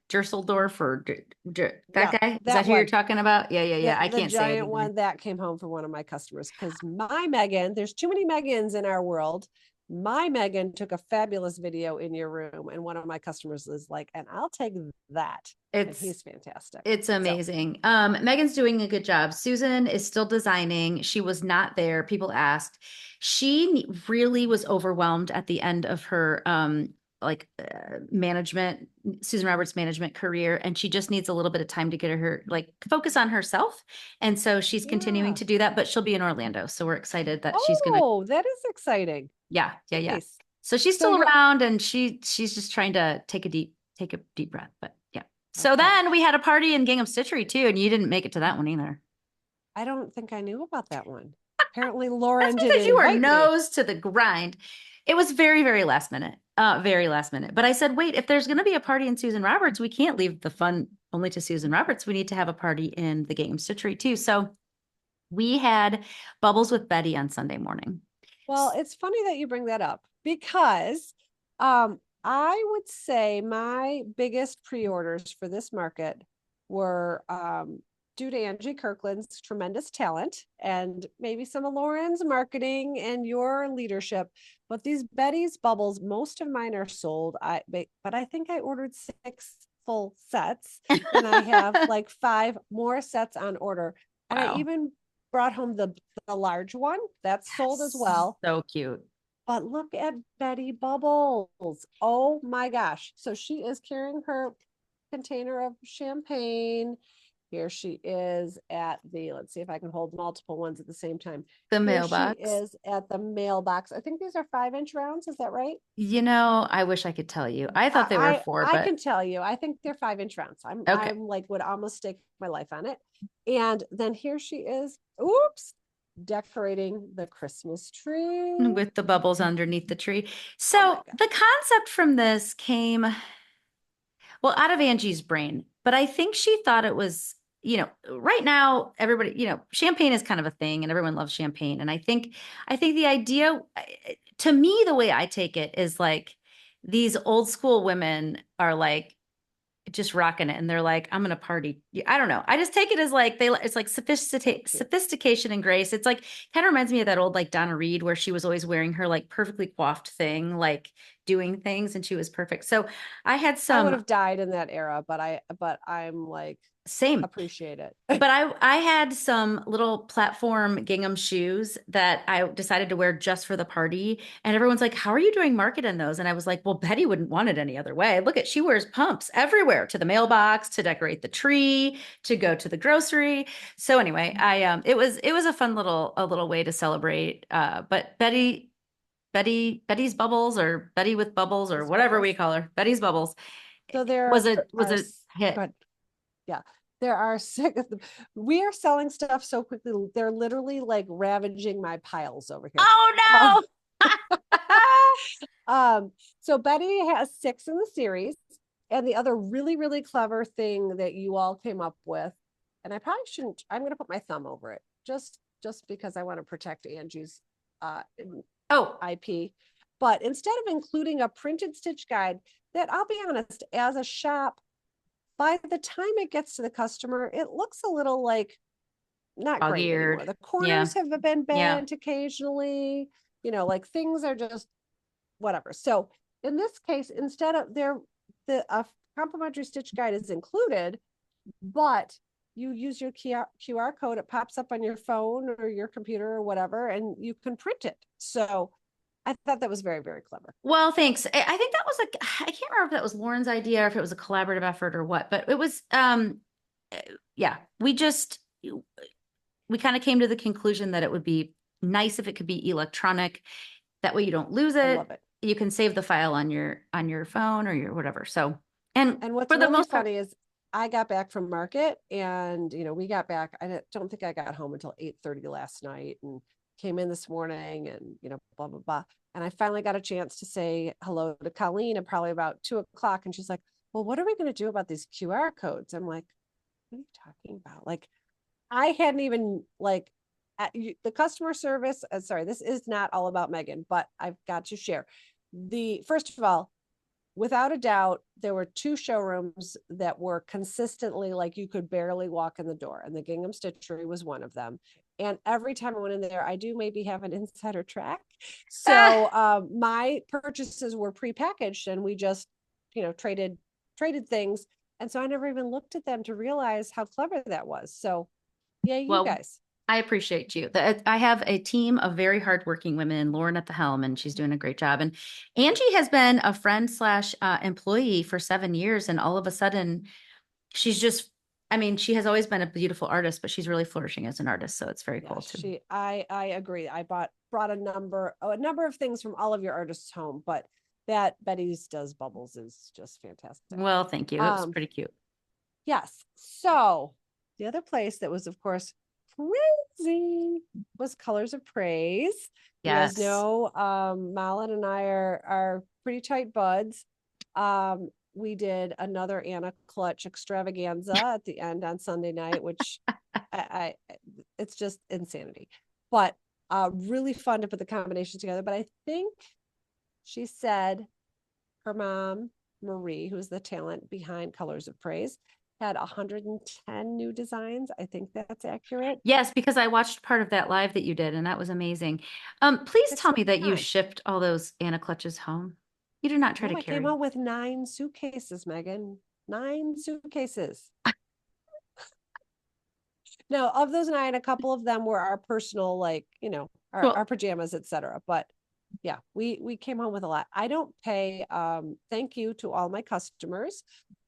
Dusseldorf or that Yeah, guy? Is that that who you're one. talking about? Yeah, yeah, yeah. I The can't say it giant either. one that came home for one of my customers because my Megan, there's too many Megans in our world. My Megan took a fabulous video in your room, and one of my customers is like, and I'll take that. And It's he's fantastic. it's So, amazing. Megan's doing a good job. Susan is still designing. She was not there. People asked. She really was overwhelmed at the end of her management, Susan Roberts management career, and she just needs a little bit of time to get her like focus on herself. And so she's continuing yeah. to do that, but she'll be in Orlando. So we're excited that she's gonna, Oh, that is exciting. yeah, yeah, yeah. Nice. So she's So still you're around and she's just trying to take a deep breath. But yeah. So okay. then we had a party in Gingham Stitchery too, and you didn't make it to that one either. I don't think I knew about that one. Apparently, That's Lauren didn't because you were invite me. nose to the grind. It was very, very last minute. Very last minute. But I said, wait, if there's gonna be a party in Susan Roberts, we can't leave the fun only to Susan Roberts. We need to have a party in the Gingham Stitchery too. So we had Bubbles with Betty on Sunday morning. Well, it's funny that you bring that up because I would say my biggest pre-orders for this market were due to Angie Kirkland's tremendous talent and maybe some of Lauren's marketing and your leadership. But these Betty's bubbles, most of mine are sold. But I think I ordered 6 full sets and I have like 5 more sets on order. And I Wow. even brought home the large one that's sold as well. So cute. But look at Betty Bubbles. Oh my gosh. So she is carrying her container of champagne. Here she is at the, let's see if I can hold multiple ones at the same time. The Here she mailbox. is at the mailbox. I think these are 5-inch rounds. Is that right? I wish I could tell you. I thought they were four, I but can tell you. I think they're 5-inch rounds. okay. I'm like would almost stake my life on it. And then here she is. Oops, decorating the Christmas tree. With the bubbles underneath the tree. Oh my So god. the concept from this came, well, out of Angie's brain, but I think she thought it was, right now everybody, champagne is kind of a thing and everyone loves champagne. And I think the idea, to me, the way I take it is like these old school women are like just rocking it and they're like, I'm gonna party. I don't know. I just take it as like it's like sophistication and grace. It's like kind of reminds me of that old like Donna Reed where she was always wearing her like perfectly coiffed thing, like doing things and she was perfect. So I had I would some have died in that era, but I'm like same. appreciate it. But I had some little platform gingham shoes that I decided to wear just for the party. And everyone's like, "How are you doing market in those?" And I was like, "Well, Betty wouldn't want it any other way. Look at she wears pumps everywhere to the mailbox, to decorate the tree, to go to the grocery." So anyway, I it was a little way to celebrate. But Betty's bubbles or Betty with bubbles or These whatever we bubbles. call her, Betty's bubbles So was there a was are a hit. good. Yeah. There are six. We are selling stuff so quickly. They're literally like ravaging my piles over here. Um, Oh no. so Betty has 6 in the series. And the other really, really clever thing that you all came up with, and I probably shouldn't, I'm gonna put my thumb over it just because I want to protect Angie's Oh, IP. But instead of including a printed stitch guide, that I'll be honest, as a shop, by the time it gets to the customer, it looks a little like not great anymore. dog-eared. The Yeah. corners have been Yeah. bent occasionally, like things are just whatever. So in this case, instead of the complimentary stitch guide is included, but you use your QR code, it pops up on your phone or your computer or whatever, and you can print it. So I thought that was very, very clever. Well, thanks. I think that was like I can't remember if that was Lauren's idea or if it was a collaborative effort or what, but it was uh, yeah, we kind of came to the conclusion that it would be nice if it could be electronic. That way you don't lose I it. love it. You can save the file on your phone or your whatever. So, and And what's for the really most part, funny is I got back from market and, we got back. I don't think I got home until 8:30 last night and came in this morning and, blah, blah, blah. And I finally got a chance to say hello to Colleen at probably about 2 o'clock. And she's like, well, what are we going to do about these QR codes? I'm like, what are you talking about? Like, I hadn't even like the customer service. Sorry, this is not all about Megan, but I've got to share. First of all, without a doubt, there were 2 showrooms that were consistently like you could barely walk in the door, and the Gingham Stitchery was one of them. And every time I went in there, I do maybe have an insider track. So my purchases were prepackaged, and we just, traded things. And so I never even looked at them to realize how clever that was. So yeah, you well, guys. I appreciate you. I have a team of very hardworking women, Lauren at the helm, and she's doing a great job. And Angie has been a friend slash employee for 7 years, and all of a sudden, she's just. I mean, she has always been a beautiful artist, but she's really flourishing as an artist. So it's very Yeah, cool too. I agree. I brought a number of things from all of your artists home, but that Betty's does bubbles is just fantastic. Well, thank you. It was pretty cute. Yes. So the other place that was, of course, crazy was Colors of Praise. You guys Yes. know, Malin and I are pretty tight buds. We did another Anna Clutch extravaganza at the end on Sunday night, which I it's just insanity. But really fun to put the combination together. But I think she said her mom, Marie, who's the talent behind Colors of Praise, had 110 new designs. I think that's accurate. Yes, because I watched part of that live that you did, and that was amazing. Please Takes tell some me that you time. shipped all those Anna clutches home. You did not try No, to I came carry. out with 9 suitcases, Megan. 9 suitcases. No, of those 9, a couple of them were our personal, like, our, Well, our pajamas, etc. But yeah, we came home with a lot. I don't pay, thank you to all my customers.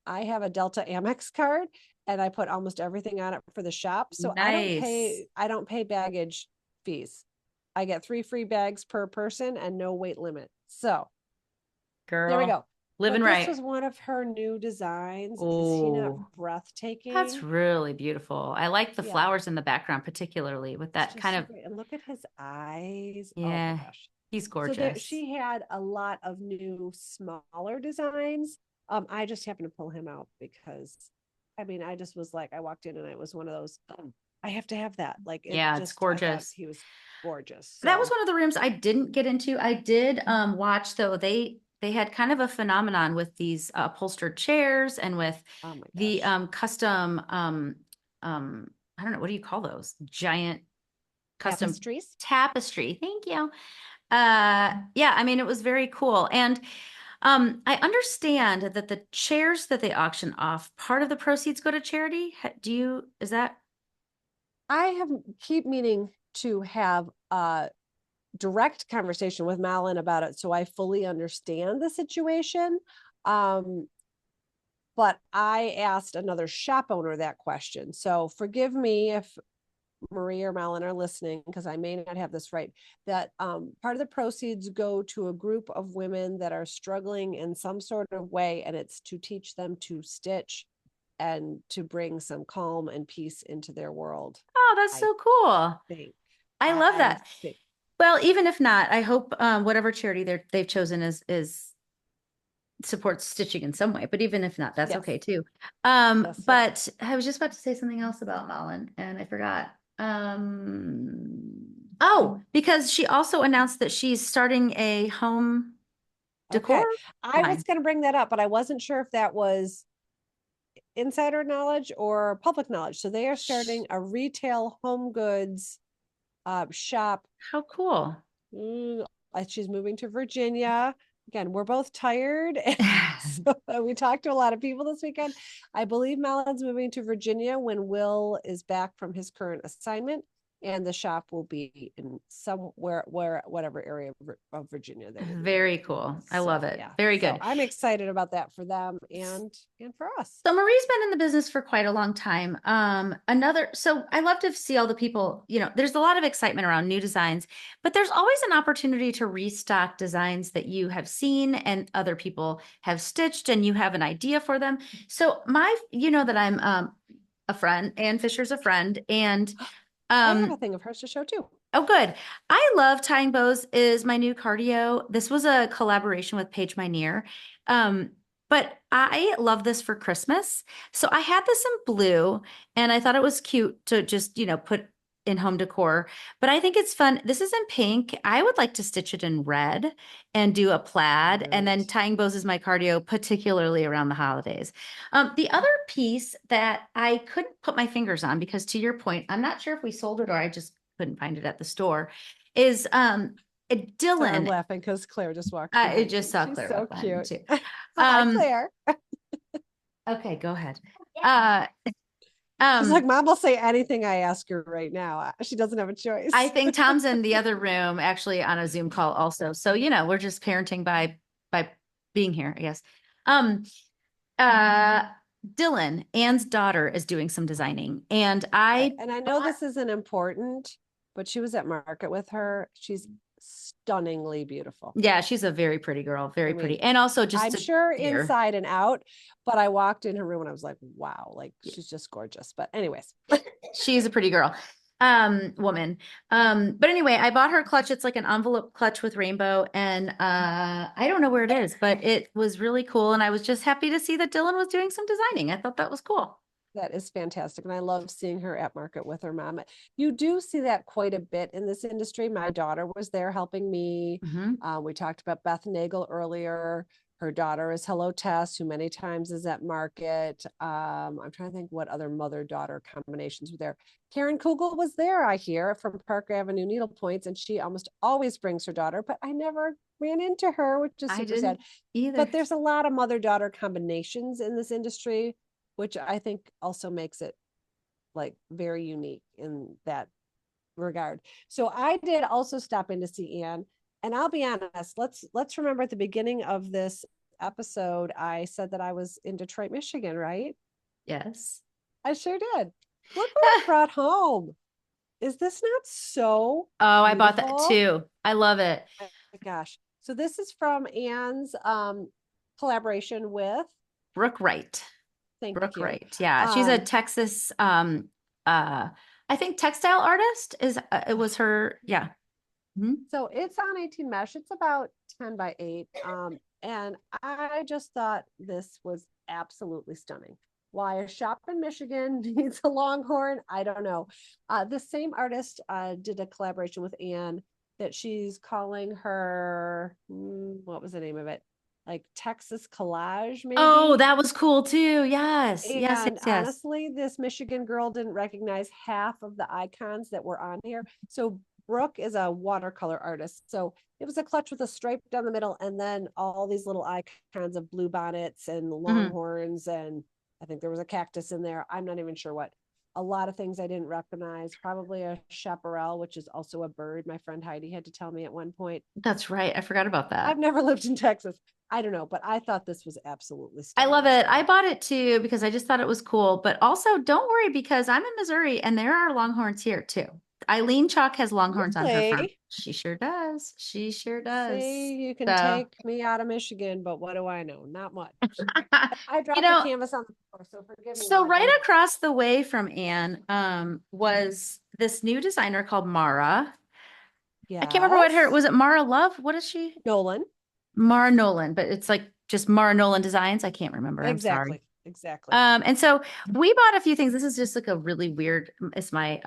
I have a Delta Amex card and I put almost everything on it for the shop. So Nice. I don't pay baggage fees. I get 3 free bags per person and no weight limit. So there we Girl, go. living But this right. was one of her new designs. Is he not Oh, that's breathtaking? really beautiful. I like the Yeah, flowers in the background, particularly with it's that just kind so of, great. And look at his eyes. Oh my yeah, gosh. he's So there, gorgeous. she had a lot of new, smaller designs. I just happened to pull him out because, I mean, I just was like, I walked in and it was one of those, I have to have that. Like it Yeah, it's just, I thought gorgeous. he was gorgeous. That was So, one of the rooms I didn't get into. I did watch though. They had kind of a phenomenon with these upholstered chairs and with oh my the gosh, custom I don't know, what do you call those? Giant custom tapestries. tapestry. Thank you. Yeah, I mean it was very cool. And I understand that the chairs that they auction off, part of the proceeds go to charity. Do you, is that I have keep meaning to have a direct conversation with Malin about it so I fully understand the situation. Um, but I asked another shop owner that question. So forgive me if Marie or Malin are listening, because I may not have this right, that part of the proceeds go to a group of women that are struggling in some sort of way, and it's to teach them to stitch and to bring some calm and peace into their world. Oh, that's I so cool. think. I love I that. think. Well, even if not, I hope whatever charity they've chosen is supports stitching in some way. But even if not, that's Yes. okay too. Yes. Yes. But I was just about to say something else about Malin, and I forgot. Oh, because she also announced that she's starting a home decor Okay. I was line. going to bring that up, but I wasn't sure if that was insider knowledge or public knowledge. So they are starting a retail home goods shop. How cool. Mm, she's moving to Virginia. Again, we're both tired. So we talked to a lot of people this weekend. I believe Malin's moving to Virginia when Will is back from his current assignment. And the shop will be in somewhere, where whatever area of Virginia they will be in. Very cool. I love So it. yeah. Very So good. I'm excited about that for them and for us. So Marie's been in the business for quite a long time. So I love to see all the people, there's a lot of excitement around new designs, but there's always an opportunity to restock designs that you have seen and other people have stitched and you have an idea for them. So you know that I'm a friend, Ann Fisher's a friend, and I have a um thing of hers to show too. oh, good. I love tying bows is my new cardio. This was a collaboration with Paige Minear. Um, but I love this for Christmas. So I had this in blue and I thought it was cute to just, put in home decor. But I think it's fun. This is in pink. I would like to stitch it in red and do a plaid. And then Cute. tying bows is my cardio, particularly around the holidays. The other piece that I couldn't put my fingers on, because to your point, I'm not sure if we sold it or I just couldn't find it at the store, is Sorry, I'm Dylan. laughing because Claire just walked I behind just me. saw She's Claire so walk behind me cute. too. Hi, Um, Claire. okay, go ahead. Uh, She's like, um, Mom will say anything I ask her right now. She doesn't have a I choice. think Tom's in the other room, actually on a Zoom call also. So, we're just parenting by being here, I guess. Um, uh, Dylan, Ann's daughter, is doing some designing, and Okay. I And I know bought. this isn't important, but she was at market with her. She's stunningly beautiful. Yeah, she's a very pretty girl, I very mean, pretty, and also just I'm a sure dear. inside and out, but I walked in her room and I was like, wow, like she's just gorgeous. But anyways, She's a pretty girl, woman. But anyway, I bought her clutch. It's like an envelope clutch with rainbow, and I don't know where it is, but it was really cool. And I was just happy to see that Dylan was doing some designing. I thought that was cool. that is fantastic. And I love seeing her at market with her mom. You do see that quite a bit in this industry. My daughter was there helping me. Hmm. We talked about Beth Nagel earlier. Her daughter is Hello Tess, who many times is at market. I'm trying to think what other mother-daughter combinations were there. Karen Kugel was there, I hear, from Park Avenue Needlepoints, and she almost always brings her daughter, but I never ran into her, which is I super sad. didn't either. But there's a lot of mother-daughter combinations in this industry, which I think also makes it like very unique in that regard. So I did also stop in to see Anne. And I'll be honest, let's remember at the beginning of this episode, I said that I was in Detroit, Michigan, right? Yes. I sure did. Look what I brought home. Is this not so Oh, I bought that beautiful? too. I love it. Oh my gosh. So this is from Anne's collaboration with, Brooke Wright. thank Brooke you. Wright. Yeah. She's a Um, Texas uh I think textile artist is it was her. Yeah. Mhm. so it's on 18 mesh. It's about 10 by 8. And I just thought this was absolutely stunning. Why a shop in Michigan needs a longhorn, I don't know. The same artist did a collaboration with Anne that she's calling her, what was the name of it? Like Texas Collage, Oh, maybe. that was cool too. Yes. Yes, And yes, yes. honestly, this Michigan girl didn't recognize half of the icons that were on here. So Brooke is a watercolor artist. So it was a clutch with a stripe down the middle, and then all these little icons of blue bonnets and Mhm. longhorns, and I think there was a cactus in there. I'm not even sure what. A lot of things I didn't recognize. Probably a chaparral, which is also a bird. My friend Heidi had to tell me at one point. That's right. I forgot about I've that. never lived in Texas. I don't know, but I thought this was absolutely I love stunning. it. I So bought it too because I just thought it was cool. But also, don't worry because I'm in Missouri and there are Longhorns here too. Eileen Chalk has Longhorns on her farm. really, She sure does. She sure does. see, you can So, take me out of Michigan, but what do I know? Not much. I you dropped a know, canvas on the floor, so forgive me so while I right go here. across the way from Anne, was this new designer called Mara. I can't remember what her Yes. was. It Mara Love? What is she? Nolan. Mara Nolan, but it's like just Mara Nolan Designs. I can't remember. I'm sorry. Exactly. Exactly. And so we bought a few things. This is just like a really weird, it's my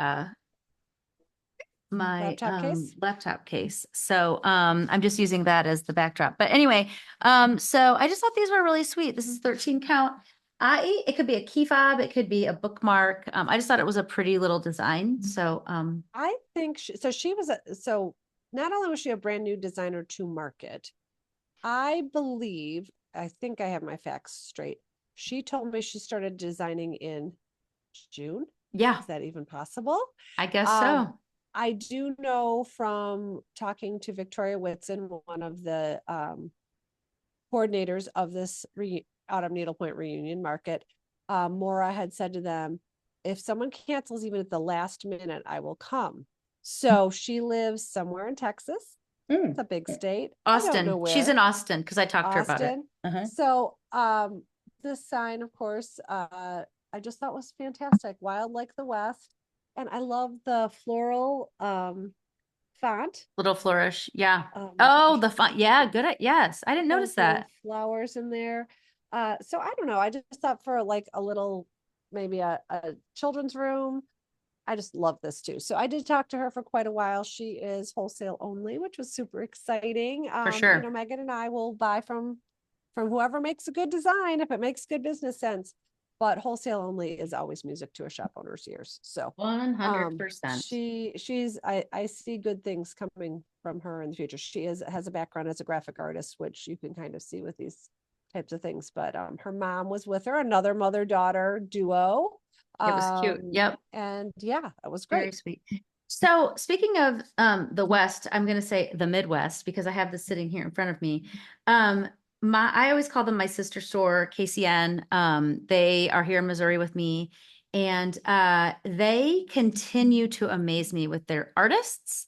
Laptop case. laptop case. So I'm just using that as the backdrop. But anyway, so I just thought these were really sweet. This is 13 count. It could be a key fob, it could be a bookmark. I just thought it was a pretty little design. So I think so. She was so not only was she a brand new designer to market, I believe, I think I have my facts straight. She told me she started designing in June. yeah, Is that even possible? I guess Um, so. I do know from talking to Victoria Whitson, one of the coordinators of this Autumn Needlepoint Reunion market, Mora had said to them, if someone cancels even at the last minute, I will come. So she lives somewhere in Texas. It's Mm. a big state. I don't know Austin. She's in where. Austin because I talked to her about it. Austin. Uh-huh. So this sign, of course, I just thought was fantastic. Wild like the West. And I love the floral font. Little flourish. Yeah. Oh my Oh, gosh. the fun. Yeah, good. Yes. I didn't notice Those little that. flowers in there. So I don't know. I just thought for like a little, maybe a children's room. I just love this too. So I did talk to her for quite a while. She is wholesale only, which was super exciting. For sure. Megan and I will buy from whoever makes a good design if it makes good business sense. But wholesale only is always music to a shop owner's ears. So 100%. she's I see good things coming from her in the future. She has a background as a graphic artist, which you can kind of see with these types of things. But her mom was with her, another mother-daughter duo. It was cute. Yep. And yeah, that was Very great. sweet. So speaking of the West, I'm going to say the Midwest because I have this sitting here in front of me. Um, I always call them my sister store, KCN. They are here in Missouri with me, and they continue to amaze me with their artists,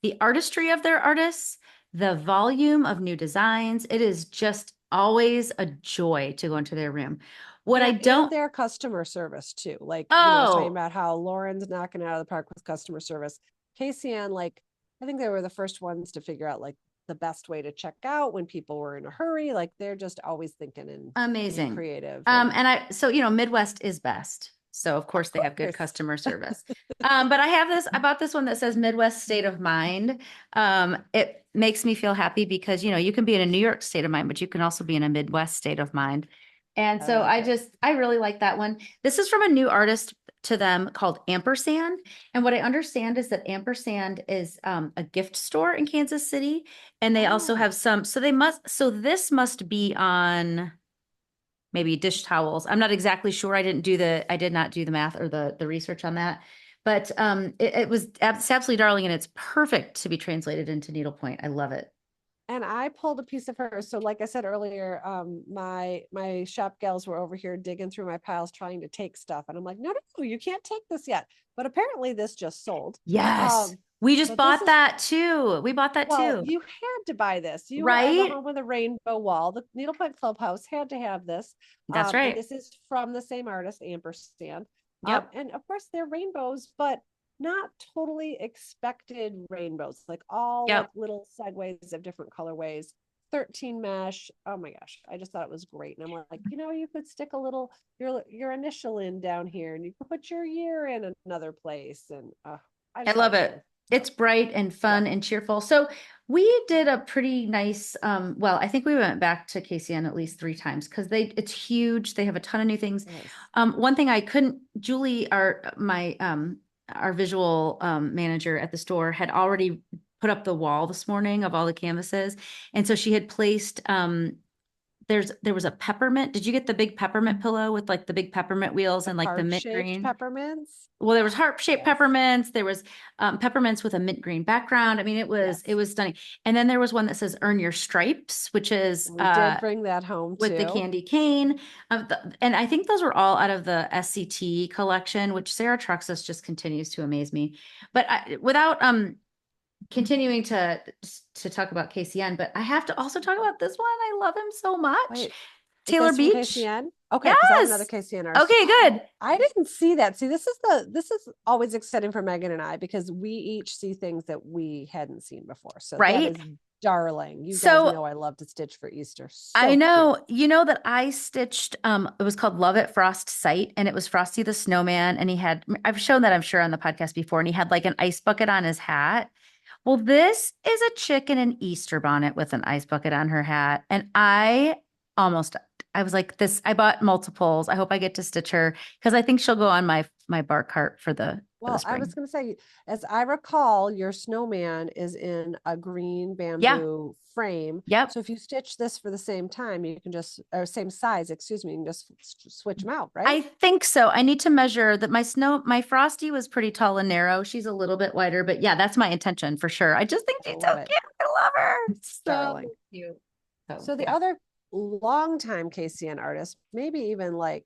the artistry of their artists, the volume of new designs. It is just always a joy to go into their room. What I And don't, their customer service too. Like, I was talking oh, about how Lauren's knocking it out of the park with customer service. KCN, like, I think they were the first ones to figure out like the best way to check out when people were in a hurry. Like they're just always thinking and being amazing. creative. And So Midwest is best. So of of course they have good course, customer service. But I bought this one that says Midwest state of mind. It makes me feel happy because, you can be in a New York state of mind, but you can also be in a Midwest state of mind. And I so like it. I really like that one. This is from a new artist to them called Ampersand. And what I understand is that Ampersand is a gift store in Kansas City. And they also Oh, have so this must be on maybe dish towels. I'm not exactly sure. I did not do the math or the research on that. But it's absolutely darling, and it's perfect to be translated into needlepoint. I love it. And I pulled a piece of her. So like I said earlier, my shop gals were over here digging through my piles trying to take stuff. And I'm like, no, no, no, you can't take this yet. But apparently this just sold. Yes. Um, We just but this bought is, that too. We bought that well, too. you had to buy this. You have a Right? home with a rainbow wall. The Needlepoint Clubhouse had to have this. That's And right. this is from the same artist, Ampersand. Yep. And of course they're rainbows, but not totally expected rainbows, like all like Yep. little segues of different colorways. 13 mesh. Oh my gosh, I just thought it was great. And I'm like, you could stick a little your initial in down here, and you could put your year in another place. And I I just thought love it was it. so It's bright and yeah. fun and cheerful. So we did a pretty nice, well, I think we went back to KCN at least 3 times because it's huge. They have a ton of new things. Yes. One thing I couldn't, Julie, our visual manager at the store had already put up the wall this morning of all the canvases. And so she had placed there was a peppermint. Did you get the big peppermint pillow with like the big peppermint wheels The and like the mint heart-shaped green? peppermints. Well, there was heart-shaped Yes. peppermints. There was peppermints with a mint green background. I mean, it Yes. was stunning. And then there was one that says "Earn Your Stripes," which is We did bring that home with the too. candy cane. And I think those were all out of the SCT collection, which Sarah Truxas just continues to amaze me. But without continuing to talk about KCN, but I have to also talk about this one. I love him so much. Wait, is Taylor this from Beach. KCN? Okay, because I have another Yes. KCN artist. Okay, good. I didn't see that. See, this is always exciting for Megan and I because we each see things that we hadn't seen before. So that Right. is darling. You guys So know I love to stitch for Easter. I So cute. know, that I stitched, it was called Love at Frost Sight, and it was Frosty the Snowman. And I've shown that I'm sure on the podcast before, and he had like an ice bucket on his hat. Well, this is a chick in an Easter bonnet with an ice bucket on her hat. And almost, I was like, I bought multiples. I hope I get to stitch her because I think she'll go on my bar cart for the Well, I was spring. going to say, as I recall, your snowman is in a green Yeah. bamboo frame. Yep. So if you stitch this for the same time, you can just, or same size, excuse me, you can just switch them out, right? I think so. I need to measure that my Frosty was pretty tall and narrow. She's a little bit wider, but yeah, that's my intention for sure. I just think I she's so love it. cute. I love her. So Darling. cute. So So the yeah. other longtime KCN artist, maybe even like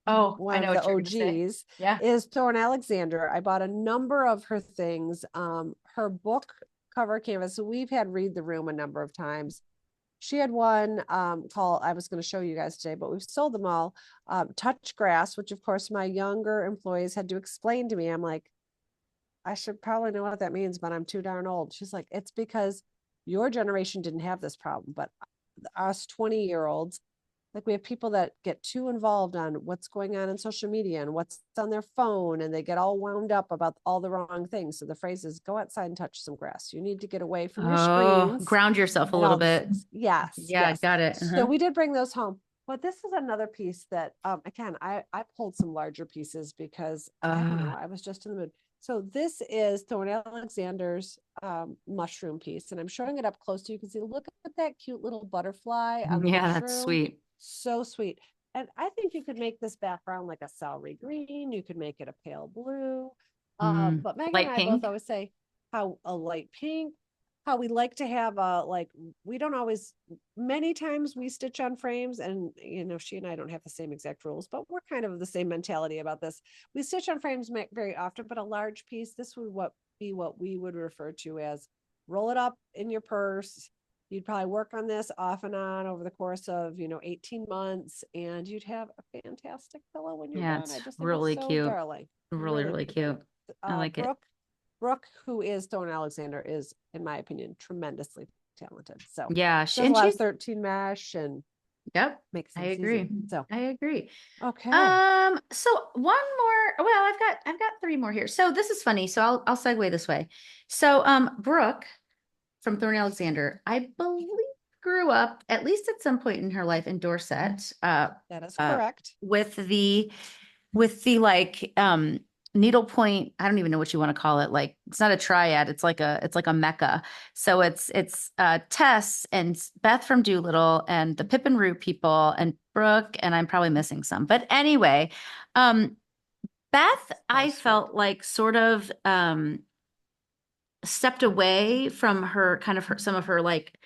Oh, I one know of the what you're gonna say. OGs, Yeah. is Thorn Alexander. I bought a number of her things. Her book cover canvas. So we've had Read the Room a number of times. She had one called, I was going to show you guys today, but we've sold them all. Touch Grass, which of course my younger employees had to explain to me. I'm like, I should probably know what that means, but I'm too darn old. She's like, it's because your generation didn't have this problem, but us 20-year-olds, like we have people that get too involved on what's going on in social media and what's on their phone, and they get all wound up about all the wrong things. So the phrase is go outside and touch some grass. You need to get away from your Oh, screens ground yourself a and little all the bit. things. Yes, Yeah, yes. got it. So we did bring those home. But this is another piece that again, I pulled some larger pieces because I don't know, I was just in the mood. So this is Thorn Alexander's mushroom piece, and I'm showing it up close so you can see. Look at that cute little butterfly on the Yeah, that's mushroom. sweet. So sweet. And I think you could make this background like a celery green. You could make it a pale blue. But Megan and Light I both pink. always say how a light pink, how we like to have like, we don't always, many times we stitch on frames, and she and I don't have the same exact rules, but we're kind of the same mentality about this. We stitch on frames very often, but a large piece, this would be what we would refer to as roll it up in your purse. You'd probably work on this off and on over the course of 18 months, and you'd have a fantastic pillow when you're Yeah, done. I it's just think it's really so cute. darling. Really, Really really pretty. cute. I like it. Brooke, who is Thorn Alexander, is, in my opinion, tremendously talented. So Yeah, does a and lot of she's 13 mesh and yep, makes I things easy. agree. So I agree. okay. So one more, well, I've got 3 more here. So this is funny. So I'll segue this way. So Brooke from Thorn Alexander, I believe grew up at least at some point in her life in Dorset, That is uh correct. with the like needlepoint, I don't even know what you want to call it. Like it's not a triad, it's like a mecca. So it's Tess and Beth from Doolittle and the Pip and Rue people and Brooke, and I'm probably missing some. But anyway, um Beth, So I sweet. felt like sort of stepped away from her kind of some of her like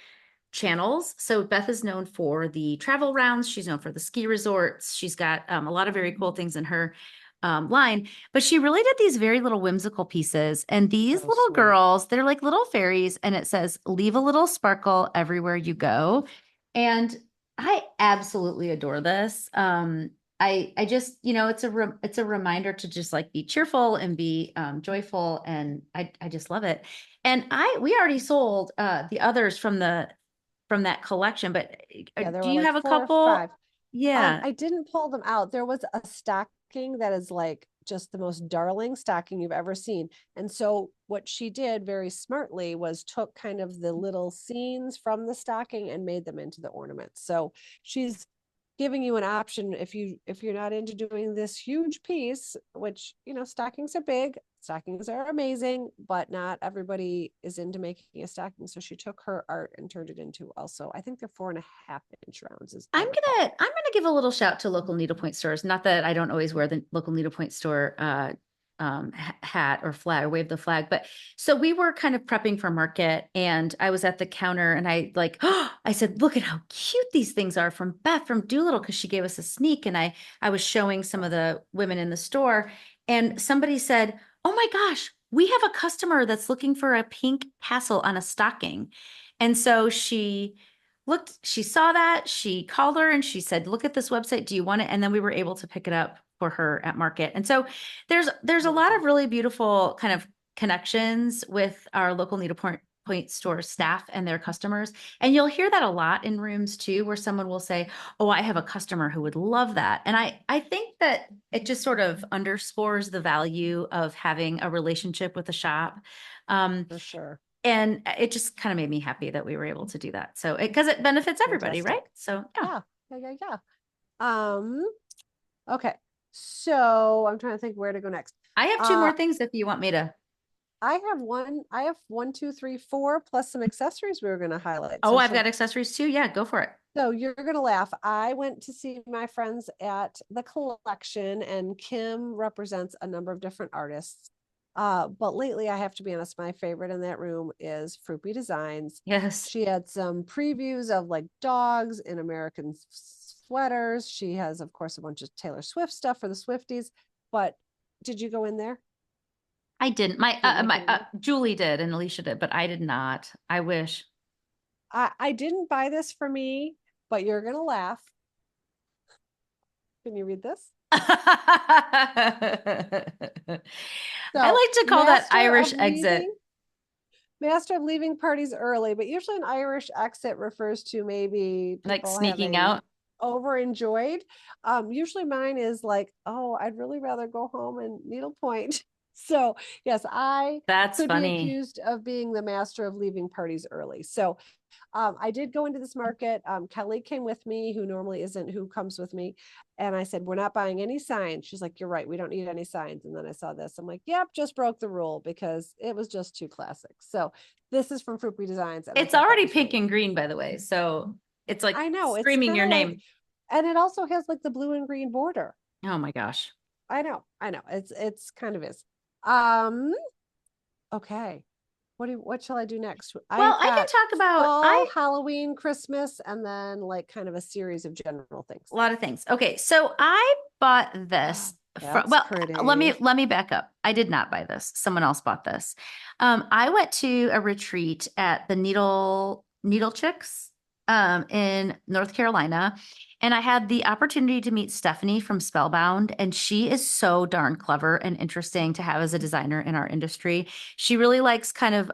channels. So Beth is known for the travel rounds. She's known for the ski resorts. She's got a lot of very cool things in her line, but she really did these very little whimsical pieces. And these So little sweet. girls, they're like little fairies, and it says, "Leave a little sparkle everywhere you go." And I absolutely adore this. I just, it's a reminder to just like be cheerful and be joyful, and I just love it. And we already sold the others from that collection, but Yeah, there do were you like have a 4 or 5. couple? Yeah. I didn't pull them out. There was a stocking that is like just the most darling stocking you've ever seen. And so what she did very smartly was took kind of the little scenes from the stocking and made them into the ornaments. So she's giving you an option if you're not into doing this huge piece, which stockings are big, stockings are amazing, but not everybody is into making a stocking. So she took her art and turned it into, also I think they're 4.5-inch rounds, as I recall. I'm gonna give a little shout to local needlepoint stores. Not that I don't always wear the local needlepoint store hat or flag or wave the flag, but so we were kind of prepping for market, and I was at the counter, and I like I said, "Look at how cute these things are from Beth from Doolittle," because she gave us a sneak, and I was showing some of the women in the store, and somebody said, "Oh my gosh, we have a customer that's looking for a pink tassel on a stocking," and so she saw that, she called her and she said, "Look at this website. Do you want it?" And then we were able to pick it up for her at market. And so there's a lot Amazing. of really beautiful kind of connections with our local Needlepoint store staff and their customers. And you'll hear that a lot in rooms too, where someone will say, "Oh, I have a customer who would love that." And I think that it just sort of underscores the value of having a relationship with a shop. Um, For sure. and it just kind of made me happy that we were able to do that. So because it benefits everybody, right? Fantastic. So yeah, Yeah. Yeah. Yeah. Yeah. Um, okay. So I'm trying to think where to go next. I have two more Uh, things if you want me to. I have one, two, three, four, plus some accessories we were going to highlight. Oh, So I've got accessories too. Yeah, go for it. you're gonna laugh. I went to see my friends at the collection, and Kim represents a number of different artists. But lately, I have to be honest, my favorite in that room is Fruipy Designs. Yes, She had some previews of like dogs in American sweaters. She has, of course, a bunch of Taylor Swift stuff for the Swifties. But did you go in there? I didn't. Didn't make My it in there. Julie did and Alicia did, but I did not. I wish. I didn't buy this for me, but you're gonna laugh. Can you read this? I So, like to call that Irish exit, master of leaving parties early, but usually an Irish exit refers to maybe like people sneaking having out. over enjoyed. Usually mine is like, oh, I'd really rather go home and needlepoint. So yes, I That's could be funny. accused of being the master of leaving parties early. So I did go into this market. Kelly came with me, who normally isn't, who comes with me. And I said, "We're not buying any signs." She's like, "You're right. We don't need any signs." And then I saw this. I'm like, "Yep, just broke the rule because it was just too classic." So this is from Fruipy Designs. And I It's thought that already was pink really, and green, by the way. So it's like I know it's screaming kind your of like, name. and it also has like the blue and green border. Oh my gosh. I know. It's kind of is. Um, okay. What shall I do next? Well, I've I can got talk about fall, Halloween, Christmas, and then like kind of a series of general things. a lot of things. Okay, so I bought this from, That's well, pretty. let me back up. I did not buy this. Someone else bought this. I went to a retreat at the Needle Chicks in North Carolina, and I had the opportunity to meet Stephanie from Spellbound, and she is so darn clever and interesting to have as a designer in our industry. She really likes kind of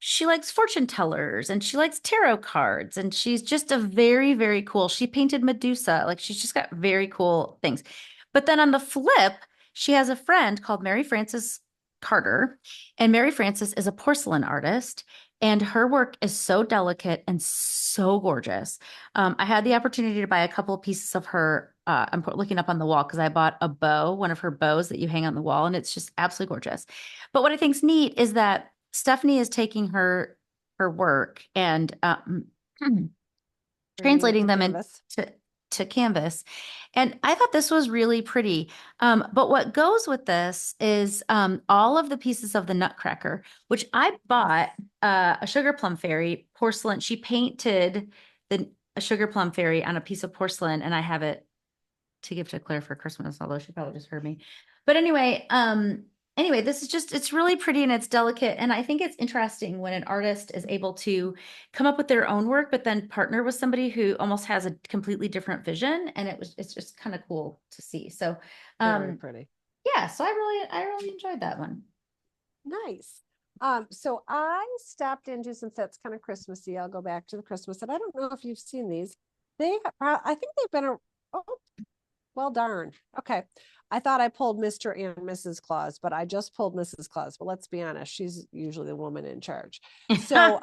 she likes fortune tellers and she likes tarot cards, and she's just a very, very cool. She painted Medusa. Like she's just got very cool things. But then on the flip, she has a friend called Mary Frances Carter, and Mary Frances is a porcelain artist, and her work is so delicate and so gorgeous. I had the opportunity to buy a couple of pieces of her. I'm looking up on the wall because I bought a bow, one of her bows that you hang on the wall, and it's just absolutely gorgeous. But what I think's neat is that Stephanie is taking her work and Turning it translating to them canvas. into to canvas. And I thought this was really pretty. But what goes with this is all of the pieces of the Nutcracker, which I bought a sugar plum fairy porcelain. She painted a sugar plum fairy on a piece of porcelain, and I have it to give to Claire for Christmas, although she probably just heard me. But anyway, this is just, it's really pretty and it's delicate. And I think it's interesting when an artist is able to come up with their own work, but then partner with somebody who almost has a completely different vision. And it's just kind of cool to see. So, Very pretty. yeah, so I really enjoyed that one. Nice. So I stepped into, since that's kind of Christmassy, I'll go back to the Christmas. And I don't know if you've seen these. I think they've been oh, well, darn. Okay. I thought I pulled Mr. and Mrs. Claus, but I just pulled Mrs. Claus. But let's be honest, she's usually the woman in charge. So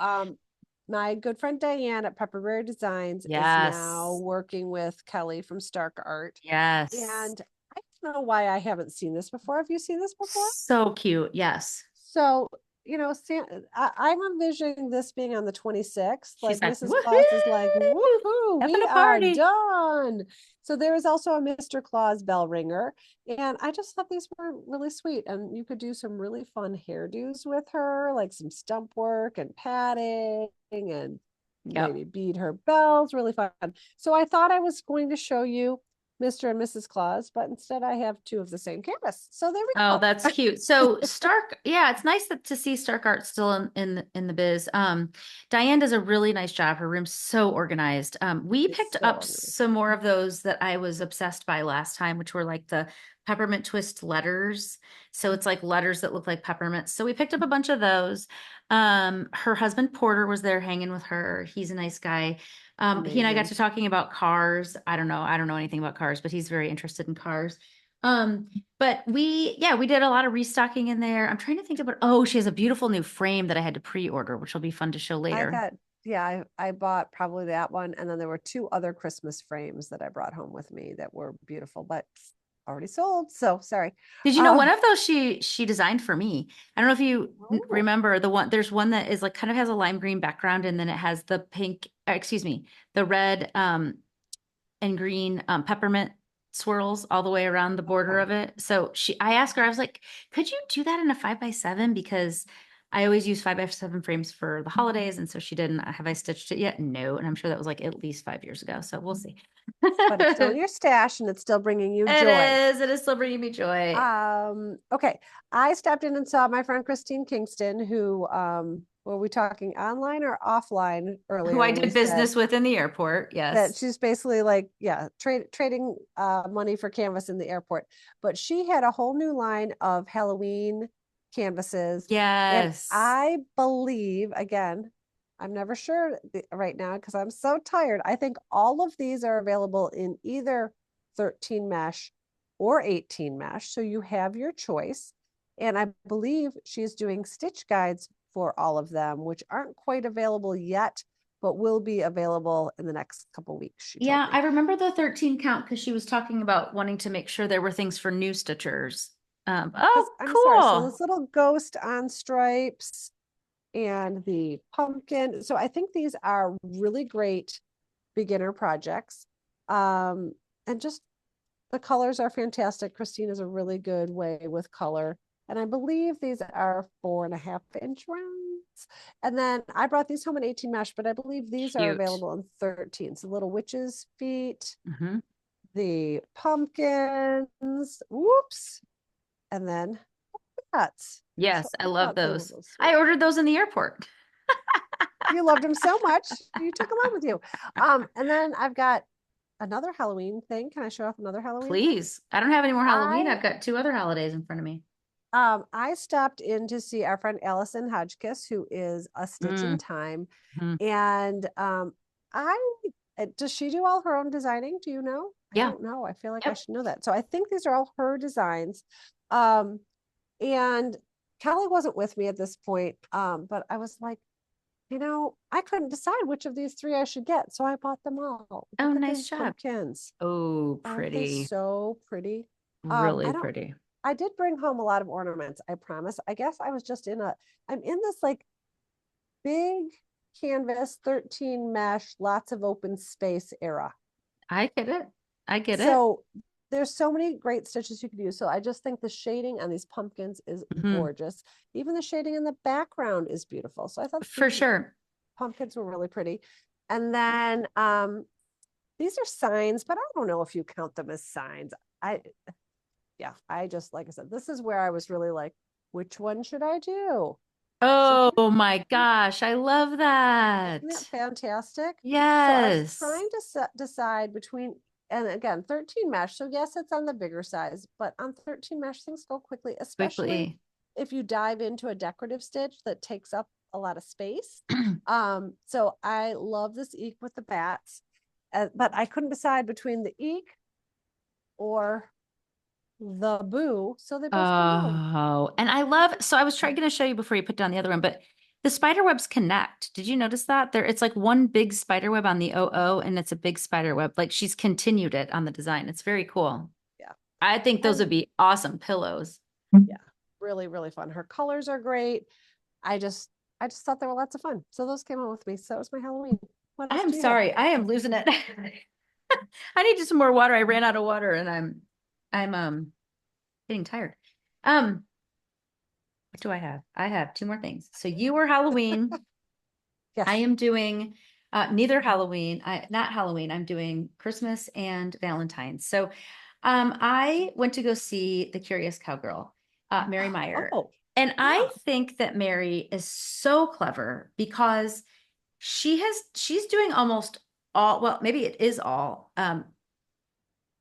my good friend Diane at Pepperberry Designs is now working with Kelly from Stark Art. Yes. And I don't know why I haven't seen this before. Have you seen this before? So cute. Yes. So, I'm envisioning this being on the 26th. Like Mrs. Woohoo! Claus is like, woohoo, Having we a are party. done. So there is also a Mr. Claus bell ringer. And I just thought these were really sweet. And you could do some really fun hairdos with her, like some stump work and padding and maybe bead her bells, really fun. So I thought I was going to show you Mr. and Mrs. Claus, but instead I have two of the same canvas. So there we go. Oh, that's cute. So Stark, yeah, it's nice to see Stark Art still in the biz. Diane does a really nice job. Her room's so organized. We picked up some more of those that I was obsessed by last time, which were like the peppermint twist letters. So it's like letters that look like peppermints. So we picked up a bunch of those. Her husband Porter was there hanging with her. He's a nice guy. He and I got to talking about cars. I don't know anything about cars, but he's very interested in cars. But we did a lot of restocking in there. I'm trying to think about, she has a beautiful new frame that I had to pre-order, which will be fun to show later. I bought probably that one. And then there were two other Christmas frames that I brought home with me that were beautiful, but already sold. So sorry. Did you know one of those she designed for me? I don't know if you remember there's one that is like kind of has a lime green background and then it has the the red and green peppermint swirls all the way around the border of it. So I asked her, I was like, could you do that in a 5x7? Because I always use 5x7 frames for the holidays. And so she didn't. Have I stitched it yet? No. And I'm sure that was like at least 5 years ago. So we'll see. But it's still in your stash and it's still bringing you joy. It is still bringing me joy. Okay. I stepped in and saw my friend Christine Kingston, who were we talking online or offline earlier? Who I did business with in the airport. Yes. That she's basically like, trading money for canvas in the airport. But she had a whole new line of Halloween canvases. Yes. And I believe, again, I'm never sure right now because I'm so tired. I think all of these are available in either 13 mesh or 18 mesh. So you have your choice. And I believe she's doing stitch guides for all of them, which aren't quite available yet, but will be available in the next couple of weeks. Yeah, I remember the 13 count because she was talking about wanting to make sure there were things for new stitchers. I'm cool. Sorry. So this little ghost on stripes and the pumpkin. So I think these are really great beginner projects. And just the colors are fantastic. Christine is a really good way with color. And I believe these are 4.5-inch rounds. And then I brought these home in 18 mesh, but I believe these are available in 13. So little witch's feet, the pumpkins, whoops. And then cats. Yes, I love those. I ordered those in the airport. You loved them so much. You took them home with you. And then I've got another Halloween thing. Can I show off another Halloween? Please. I don't have any more Halloween. I've got 2 other holidays in front of me. I stopped in to see our friend Allison Hjis, who is a Stitch in Time. And does she do all her own designing? Do you know? Yeah. I don't know. I feel like I should know that. So I think these are all her designs. And Kelly wasn't with me at this point. But I was like, I couldn't decide which of these 3 I should get. So I bought them all. Oh, nice job. Pumpkins. Oh, pretty. Aren't they so pretty. Really pretty. I did bring home a lot of ornaments, I promise. I guess I was just I'm in this like big canvas, 13 mesh, lots of open space era. I get it. I get it. So there's so many great stitches you could use. So I just think the shading on these pumpkins is Mhm. gorgeous. Even the shading in the background is beautiful. So I thought For these sure. pumpkins were really pretty. And then these are signs, but I don't know if you count them as signs. I yeah, I just like I said, this is where I was really like, which one should I do? So Oh my gosh, I love isn't that that. fantastic? So I was Yes. trying to decide between, and again, 13 mesh. So yes, it's on the bigger size, but on 13 mesh, things go quickly, especially Quickly. if you dive into a decorative stitch that takes up a lot of space. So I love this eek with the bats, but I couldn't decide between the eek or the boo. So they both came home. Oh, and I love, so I was trying to show you before you put down the other one, but the spider webs connect. Did you notice that? There, it's like one big spider web on the OO and it's a big spider web. Like she's continued it on the design. It's very cool. Yeah. I think those And would be awesome pillows. yeah, really, really fun. Her colors are great. I just I just thought they were lots of fun. So those came out with me. So that was my Halloween. What else I'm do you have? sorry, I am losing it. I need just some more water. I ran out of water and I'm getting tired. Um, what do I have? I have two more things. So you were Halloween. I Yes. am doing neither Halloween, not Halloween. I'm doing Christmas and Valentine's. So I went to go see The Curious Cowgirl, Mary Meyer. Oh, And I yeah. think that Mary is so clever because she's doing almost all, well, maybe it is all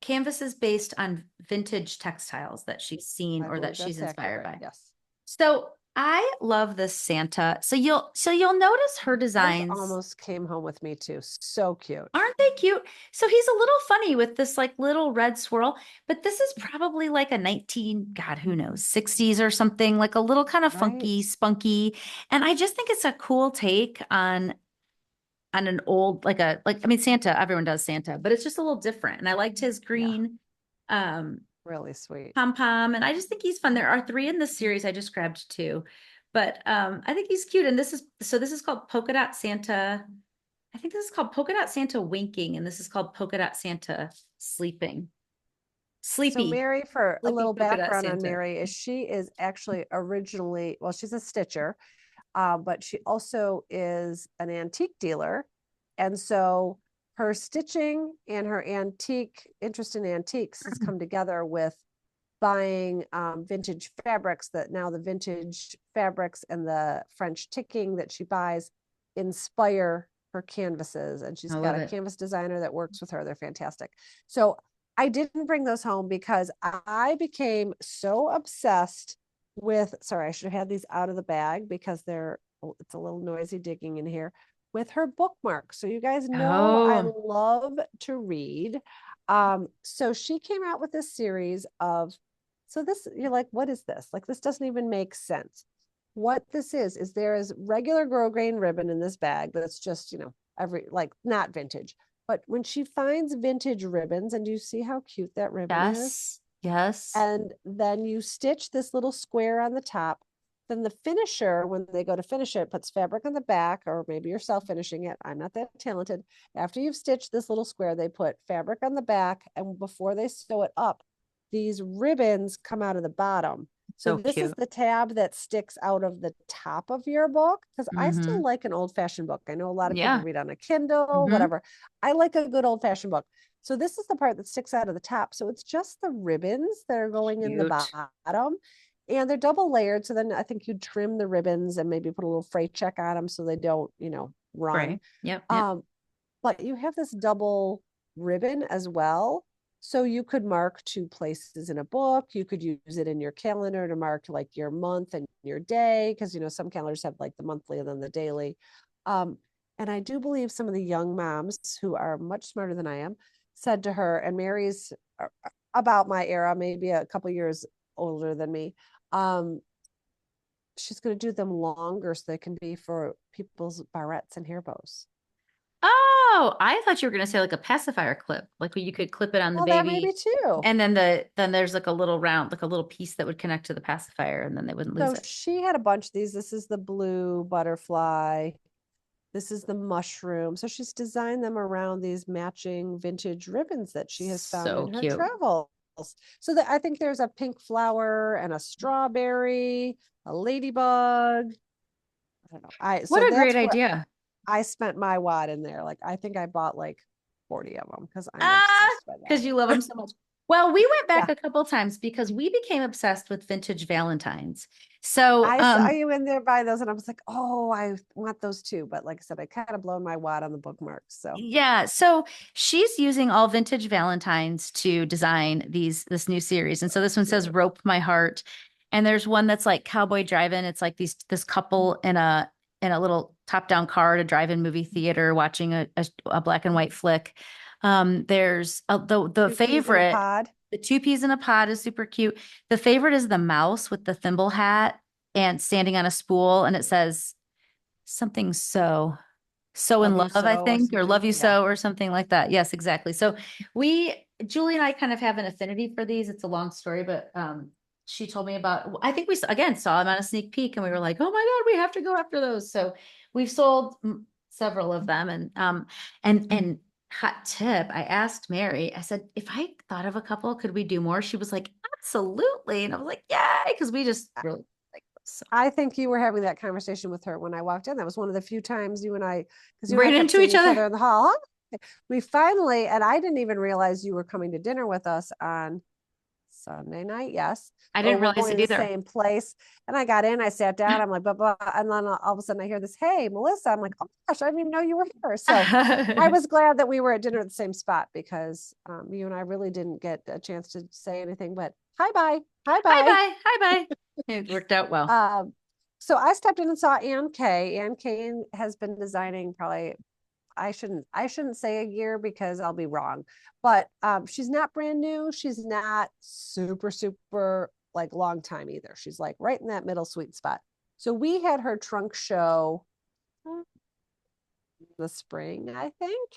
canvases based on vintage textiles that she's seen I or that believe she's that's inspired accurate. by. Yes. So I love this Santa. So you'll notice her His designs. almost came home with me too. So cute. Aren't they cute? So he's a little funny with this like little red swirl, but this is probably like a 19, God, who knows, 60s or something, like a little kind of funky, Right. spunky. And I just think it's a cool take on an old, like I mean Santa, everyone does Santa, but it's just a little different. And I liked his Yeah. green um Really sweet. pom pom, and I just think he's fun. There are three in this series. I just grabbed two, but I think he's cute. And this is called Polka Dot Santa. I think this is called Polka Dot Santa Winking, and this is called Polka Dot Santa Sleeping. So Sleepy, Mary, for a sleepy little polka dot background on Santa. Mary, is she is actually originally, well, she's a stitcher, but she also is an antique dealer. And so her stitching and her antique interest in antiques has come together with buying vintage fabrics, that now the vintage fabrics and the French ticking that she buys inspire her canvases. And she's I got love a it. canvas designer that works with her. They're fantastic. So I didn't bring those home because I became so obsessed with, sorry, I should have had these out of the bag because they're, it's a little noisy digging in here, with her bookmark. So you guys know I Oh, love to read. So she came out with this series of, so this, you're like, what is this? Like, this doesn't even make sense. What this is there is regular grosgrain ribbon in this bag that's just, every, like, not vintage. But when she finds vintage ribbons, and you see how cute that ribbon is? yes, yes. And then you stitch this little square on the top. Then the finisher, when they go to finish it, puts fabric on the back, or maybe you're self finishing it. I'm not that talented. After you've stitched this little square, they put fabric on the back, and before they sew it up, these ribbons come out of the bottom. So So this is cute. the tab that sticks out of the top of your book, because I Mm-hmm. still like an old fashioned book. I know a lot of people Yeah. read on a Kindle, Mm-hmm. whatever. I like a good old fashioned book. So this is the part that sticks out of the top. So it's just the ribbons that are going in the Cute. bottom, and they're double layered. So then I think you trim the ribbons and maybe put a little freight check on them so they don't, run. Gray. Yep. Yep. Um, but you have this double ribbon as well. So you could mark two places in a book. You could use it in your calendar to mark like your month and your day, because some calendars have like the monthly and then the daily. Um, and I do believe some of the young moms who are much smarter than I am said to her, and Mary's about my era, maybe a couple years older than me. Um, she's going to do them longer so they can be for people's barrettes and hair bows. Oh, I thought you were gonna say like a pacifier clip, like where you could clip it on the Well, that may be baby, too. and then there's like a little round, like a little piece that would connect to the pacifier, and then they wouldn't lose So it. she had a bunch of these. This is the blue butterfly. This is the mushroom. So she's designed them around these matching vintage ribbons that she has found So in her cute. travels. So that I think there's a pink flower and a strawberry, a ladybug. I don't know. So What a that's great where idea. I spent my wad in there. Like I think I bought like 40 of them because I'm Ah, obsessed by because that. you love them so much. Well, we went back Yeah. a couple times because we became obsessed with vintage Valentines. So, I saw you in there buying those and I was like, oh, I want those too. But like I said, I kind of blown my wad on the bookmarks. So yeah, so she's using all vintage Valentines to design this new series. And so this one says cute. Rope My Heart. And there's one that's like Cowboy Drive-In. It's like this couple in a little top-down car at a drive-in movie theater watching a black and white flick. There's the Two peas in a favorite, pod. the two peas in a pod is super cute. The favorite is the mouse with the thimble hat and standing on a spool, and it says something so in Love you love, I so or think, or something. love you Yeah. so, or something like that. Yes, exactly. So Julie and I kind of have an affinity for these. It's a long story, but she told me about, I think we again saw them on a sneak peek and we were like, oh my God, we have to go after those. So we've sold several of them. And hot tip, I asked Mary, I said, if I thought of a couple, could we do more? She was like, absolutely. And I was like, yay, because we just really like those. So. I think you were having that conversation with her when I walked in. That was one of the few times because you and I Ran kept into seeing each each other. other in the hall. We finally, and I didn't even realize you were coming to dinner with us on Sunday night. Yes. I Or didn't we're realize going it to the either. same place. And I got in, I sat down, I'm like, blah, blah. And then all of a sudden I hear this, hey, Melissa. I'm like, oh gosh, I didn't even know you were here. So I was glad that we were at dinner at the same spot because you and I really didn't get a chance to say anything, but hi, bye. Hi, Hi, bye. bye. Hi, bye. It worked out well. So I stepped in and saw Ann Kay. Ann Kay has been designing probably I shouldn't say a year because I'll be wrong, but she's not brand new. She's not super like long time either. She's like right in that middle sweet spot. So we had her trunk show the spring, I think.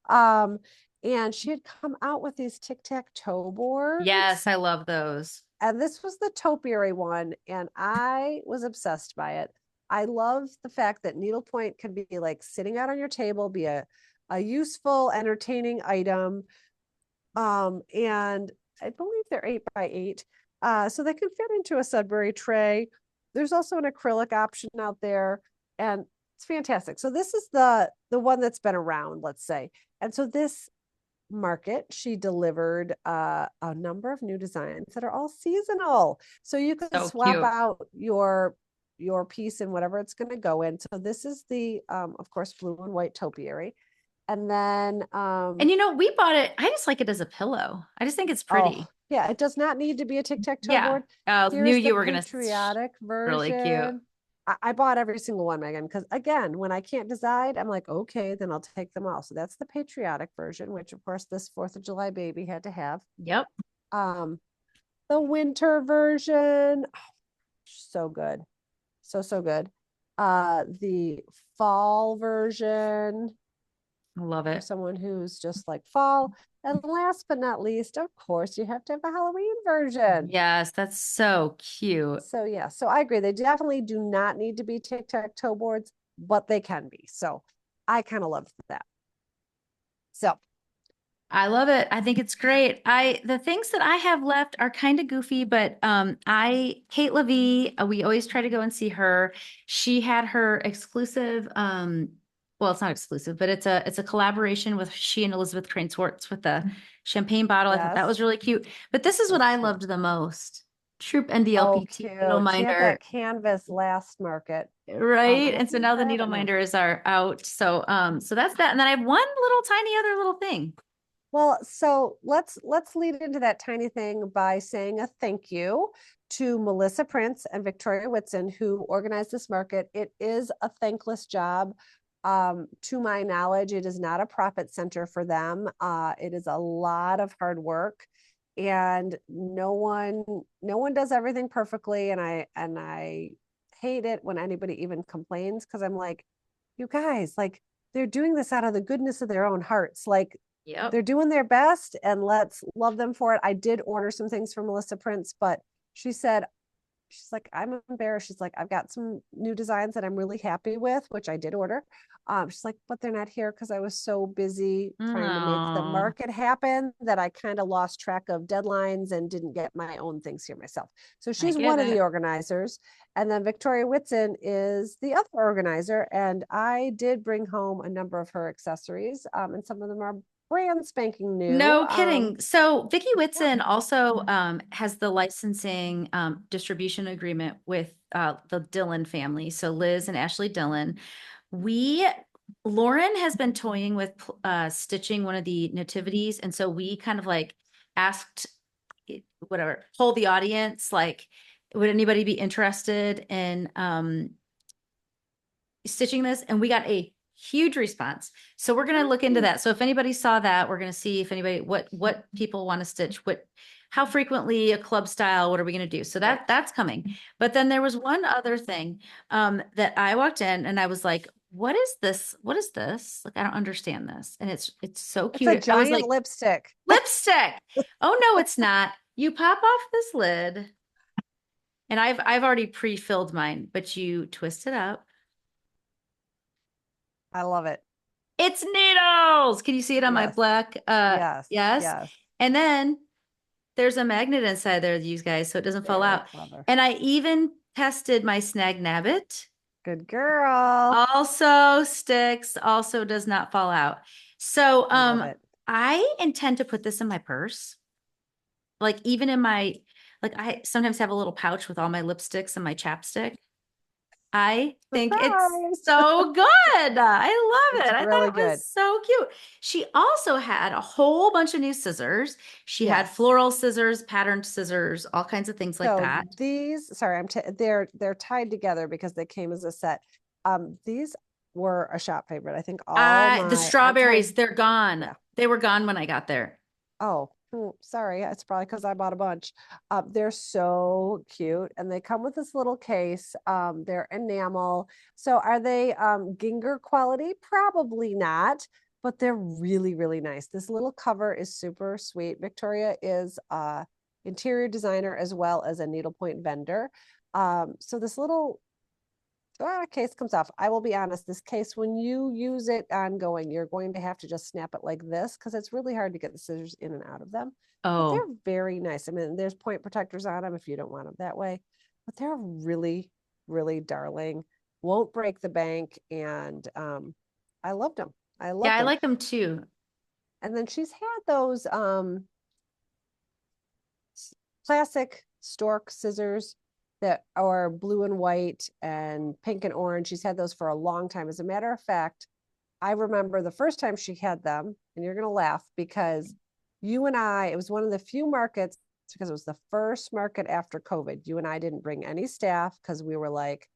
Um, and she had come out with these tic-tac-toe Yes, boards. I love those. And this was the topiary one, and I was obsessed by it. I love the fact that needlepoint can be like sitting out on your table, be a useful, entertaining item. And I believe they're 8x8. So they can fit into a Sudbury tray. There's also an acrylic option out there, and it's fantastic. So this is the one that's been around, let's say. And so this market, she delivered a number of new designs that are all seasonal. So you can So swap cute. out your piece and whatever it's going to go in. So this is the of course blue and white topiary. And then And we bought it. I just like it as a pillow. I just think it's oh pretty. yeah, it does not need to be a tic-tac-toe Yeah. board. Knew Here's the you were gonna patriotic really cute. version. I bought every single one, Megan, because again, when I can't decide, I'm like, okay, then I'll take them all. So that's the patriotic version, which of course this 4th of July baby had to have. Yep. Um, the winter version, oh, so good. So good. The fall version I love for it. someone who's just like fall. And last but not least, of course, you have to have a Halloween version. Yes, that's so cute. So yeah, so I agree. They definitely do not need to be tic-tac-toe boards, but they can be. So I kind of love that. So I love it. I think it's great. The things that I have left are kind of goofy, but Kate Levy, we always try to go and see her. She had her exclusive well, it's not exclusive, but it's a collaboration with she and Elizabeth Crane Swartz with the champagne bottle. I thought that was yes, really cute. But this is what that's I cute. loved the most. Troop Oh, NDLPT needle cute. She had minder, that canvas last market. right? I And so think now the I needle don't know. minders are out. So that's that. And then I have one little tiny other little thing. Well, so let's lead into that tiny thing by saying a thank you to Melissa Prince and Victoria Whitson who organized this market. It is a thankless job. To my knowledge, it is not a profit center for them. It is a lot of hard work, and no one does everything perfectly. And I hate it when anybody even complains because I'm like, you guys, like they're doing this out of the goodness of their own hearts. Like Yep. they're doing their best and let's love them for it. I did order some things from Melissa Prince, but she said she's like, I'm embarrassed. She's like, I've got some new designs that I'm really happy with, which I did order. She's like, but they're not here because I was so busy trying to make the Oh, market happen that I kind of lost track of deadlines and didn't get my own things here myself. So I she's get one of the it. organizers. And then Victoria Whitson is the other organizer. And I did bring home a number of her accessories, and some of them are brand spanking new. No kidding. So Vicky Yeah. Whitson also has the licensing distribution agreement with the Dillon family. So Liz and Ashley Dillon. We Lauren has been toying with stitching one of the nativities, and so we kind of like asked whatever, hold the audience, like, would anybody be interested in stitching this? And we got a huge response. So we're going to look into that. So if anybody saw that, we're going to see if anybody, what people want to stitch, how frequently, a club style, what are we going to do? So that's coming. But then there was one other thing that I walked in and I was like, what is this? What is this? Like, I don't understand this. And it's so It's a cute. I was giant like, lipstick. lipstick. Oh no, it's not. You pop off this lid. And I've already pre-filled mine, but you twist it up. I love it. It's needles. Can you see it on my Yes. black? Yes. Yes. Yes. And then there's a magnet inside there, you guys, so it doesn't fall Very out. clever. And I even tested my snag nabbit. Good girl. Also sticks, also does not fall out. So I love it. I intend to put this in my purse. Like even in my like I sometimes have a little pouch with all my lipsticks and my chapstick. I think it's Surprise. so good. I love It's it. I thought really it was good. so cute. She also had a whole bunch of new scissors. She had Yes. floral scissors, patterned scissors, all kinds of things like So that. these, sorry, they're tied together because they came as a set. These were a shop favorite. I think The I'm strawberries, trying. they're gone. Yeah. They were gone when I got there. Oh, sorry. It's probably because I bought a bunch. They're so cute, and they come with this little case. They're enamel. So are they Ginger quality? Probably not, but they're really, really nice. This little cover is super sweet. Victoria is interior designer as well as a needlepoint vendor. So this little case comes off. I will be honest, this case, when you use it ongoing, you're going to have to just snap it like this because it's really hard to get the scissors in and out of them. But they're Oh, very nice. I mean, there's point protectors on them if you don't want them that way, but they're really, really darling. Won't break the bank, and I loved them. I yeah, loved I them. like them too. And then she's had those classic stork scissors that are blue and white and pink and orange. She's had those for a long time. As a matter of fact, I remember the first time she had them, and you're going to laugh because you and I, it was one of the few markets because it was the first market after COVID. You and I didn't bring any staff because we were like,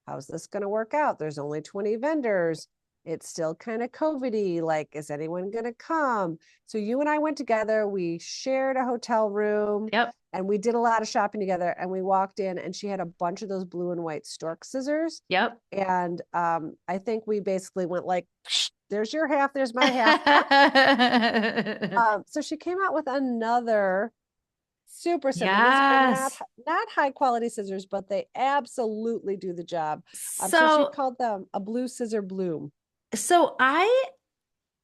how's this going to work out? There's only 20 vendors. It's still kind of COVID-y. Like, is anyone going to come? So you and I went together. We shared a hotel room Yep. and we did a lot of shopping together. And we walked in and she had a bunch of those blue and white stork scissors. Yep. And I think we basically went like, there's your half, there's my half. So she came out with another super simple. These are Yes. not high quality scissors, but they absolutely do the job. So she So, called them a blue scissor bloom. so I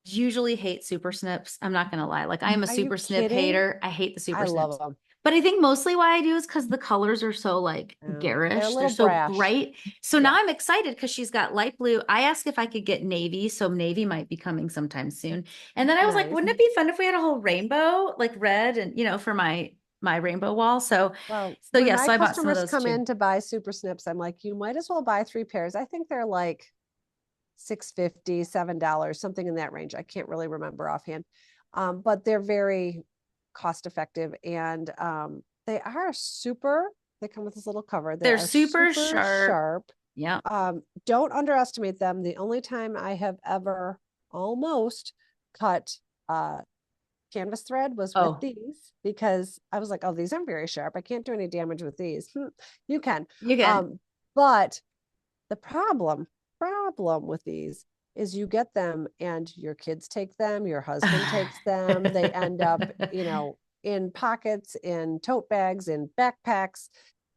usually hate super snips. I'm not gonna lie. Like I am a Are you super snip kidding? hater. I hate the I super love snips. them. But I think mostly why I do is because the colors are so like They're a garish. They're little so brash. bright. So now Yeah, I'm excited because she's got light blue. I asked if I could get navy, so navy might be coming sometime soon. And then I was like, nice. wouldn't it be fun if we had a whole rainbow, like red and for my rainbow wall? So Well, so when yeah, my so I bought some of customers those come too. in to buy super snips, I'm like, you might as well buy 3 pairs. I think they're like 6.50, $7, something in that range. I can't really remember offhand. But they're very cost effective and they are super, they come with this little cover. They They're are super super sharp. sharp. Yeah. Don't underestimate them. The only time I have ever almost cut canvas thread was with Oh, these because I was like, oh, these aren't very sharp. I can't do any damage with these. You can. you can. But the problem with these is you get them and your kids take them, your husband takes them, they end up, in pockets, in tote bags, in backpacks.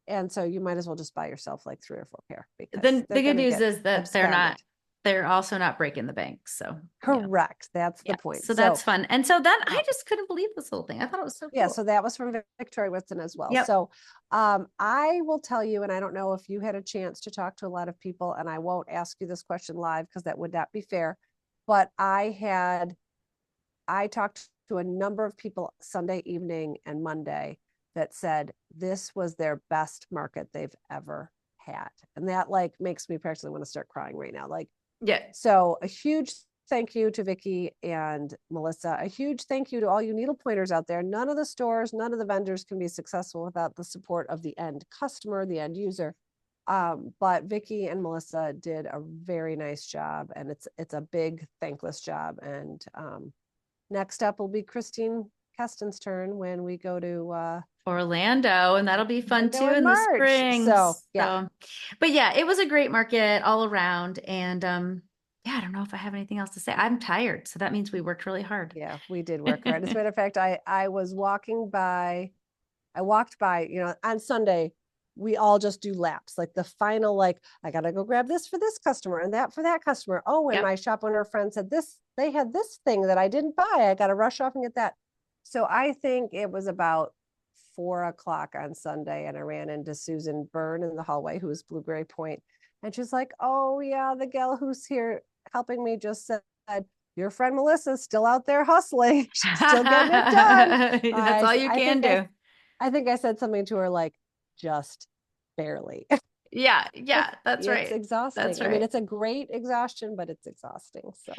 And so you might as well just buy yourself like 3 or 4 pair because Then they're the good going to news get is that absconded. they're also not breaking the bank. So yeah. Correct. That's the Yeah. point. So that's fun. And so then Uh, I just couldn't believe this little thing. I thought it was so yeah, cool. so that was from Victoria Whitson as well. Yep. So I will tell you, and I don't know if you had a chance to talk to a lot of people, and I won't ask you this question live because that would not be fair. But I talked to a number of people Sunday evening and Monday that said this was their best market they've ever had. And that like makes me practically want to start crying right now. Like, Yeah. so a huge thank you to Vicki and Melissa. A huge thank you to all you needle pointers out there. None of the stores, none of the vendors can be successful without the support of the end customer, the end user. But Vicki and Melissa did a very nice job, and it's a big thankless job. And next up will be Christine Keston's turn when we go to Orlando, and that'll be fun Orlando too in in the March. spring. So yeah. So, but yeah, it was a great market all around. And yeah, I don't know if I have anything else to say. I'm tired, so that means we worked really hard. Yeah, we did work hard. As a matter of fact, I was I walked by, on Sunday, we all just do laps, like the final, like, I gotta go grab this for this customer and that for that customer. Oh, and Yep. my shop owner friend said this, they had this thing that I didn't buy. I gotta rush off and get that. So I think it was about 4 o'clock on Sunday, and I ran into Susan Byrne in the hallway, who was Blueberry Point. And she's like, oh yeah, the gal who's here helping me just said, your friend Melissa's still out there hustling. She's still getting it done. That's all you can do. I think I said something to her like, just barely. Yeah, yeah, that's It's right. That's exhausting. I mean, right. it's a great exhaustion, but it's exhausting. So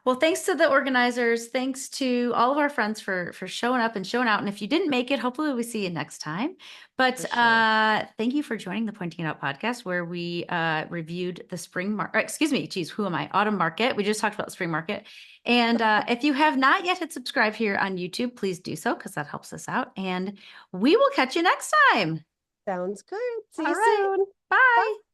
Well, thanks to the organizers, thanks to all of our friends for showing up and showing out. And if you didn't make it, hopefully we see you next time. But for sure. thank you for joining the Pointing It Out podcast, where we reviewed the spring market. Excuse me, geez, who am I? Autumn market. We just talked about the spring market. And if you have not yet hit subscribe here on YouTube, please do so because that helps us out. And we will catch you next time. Sounds good. See All you right. soon. Bye. Bye.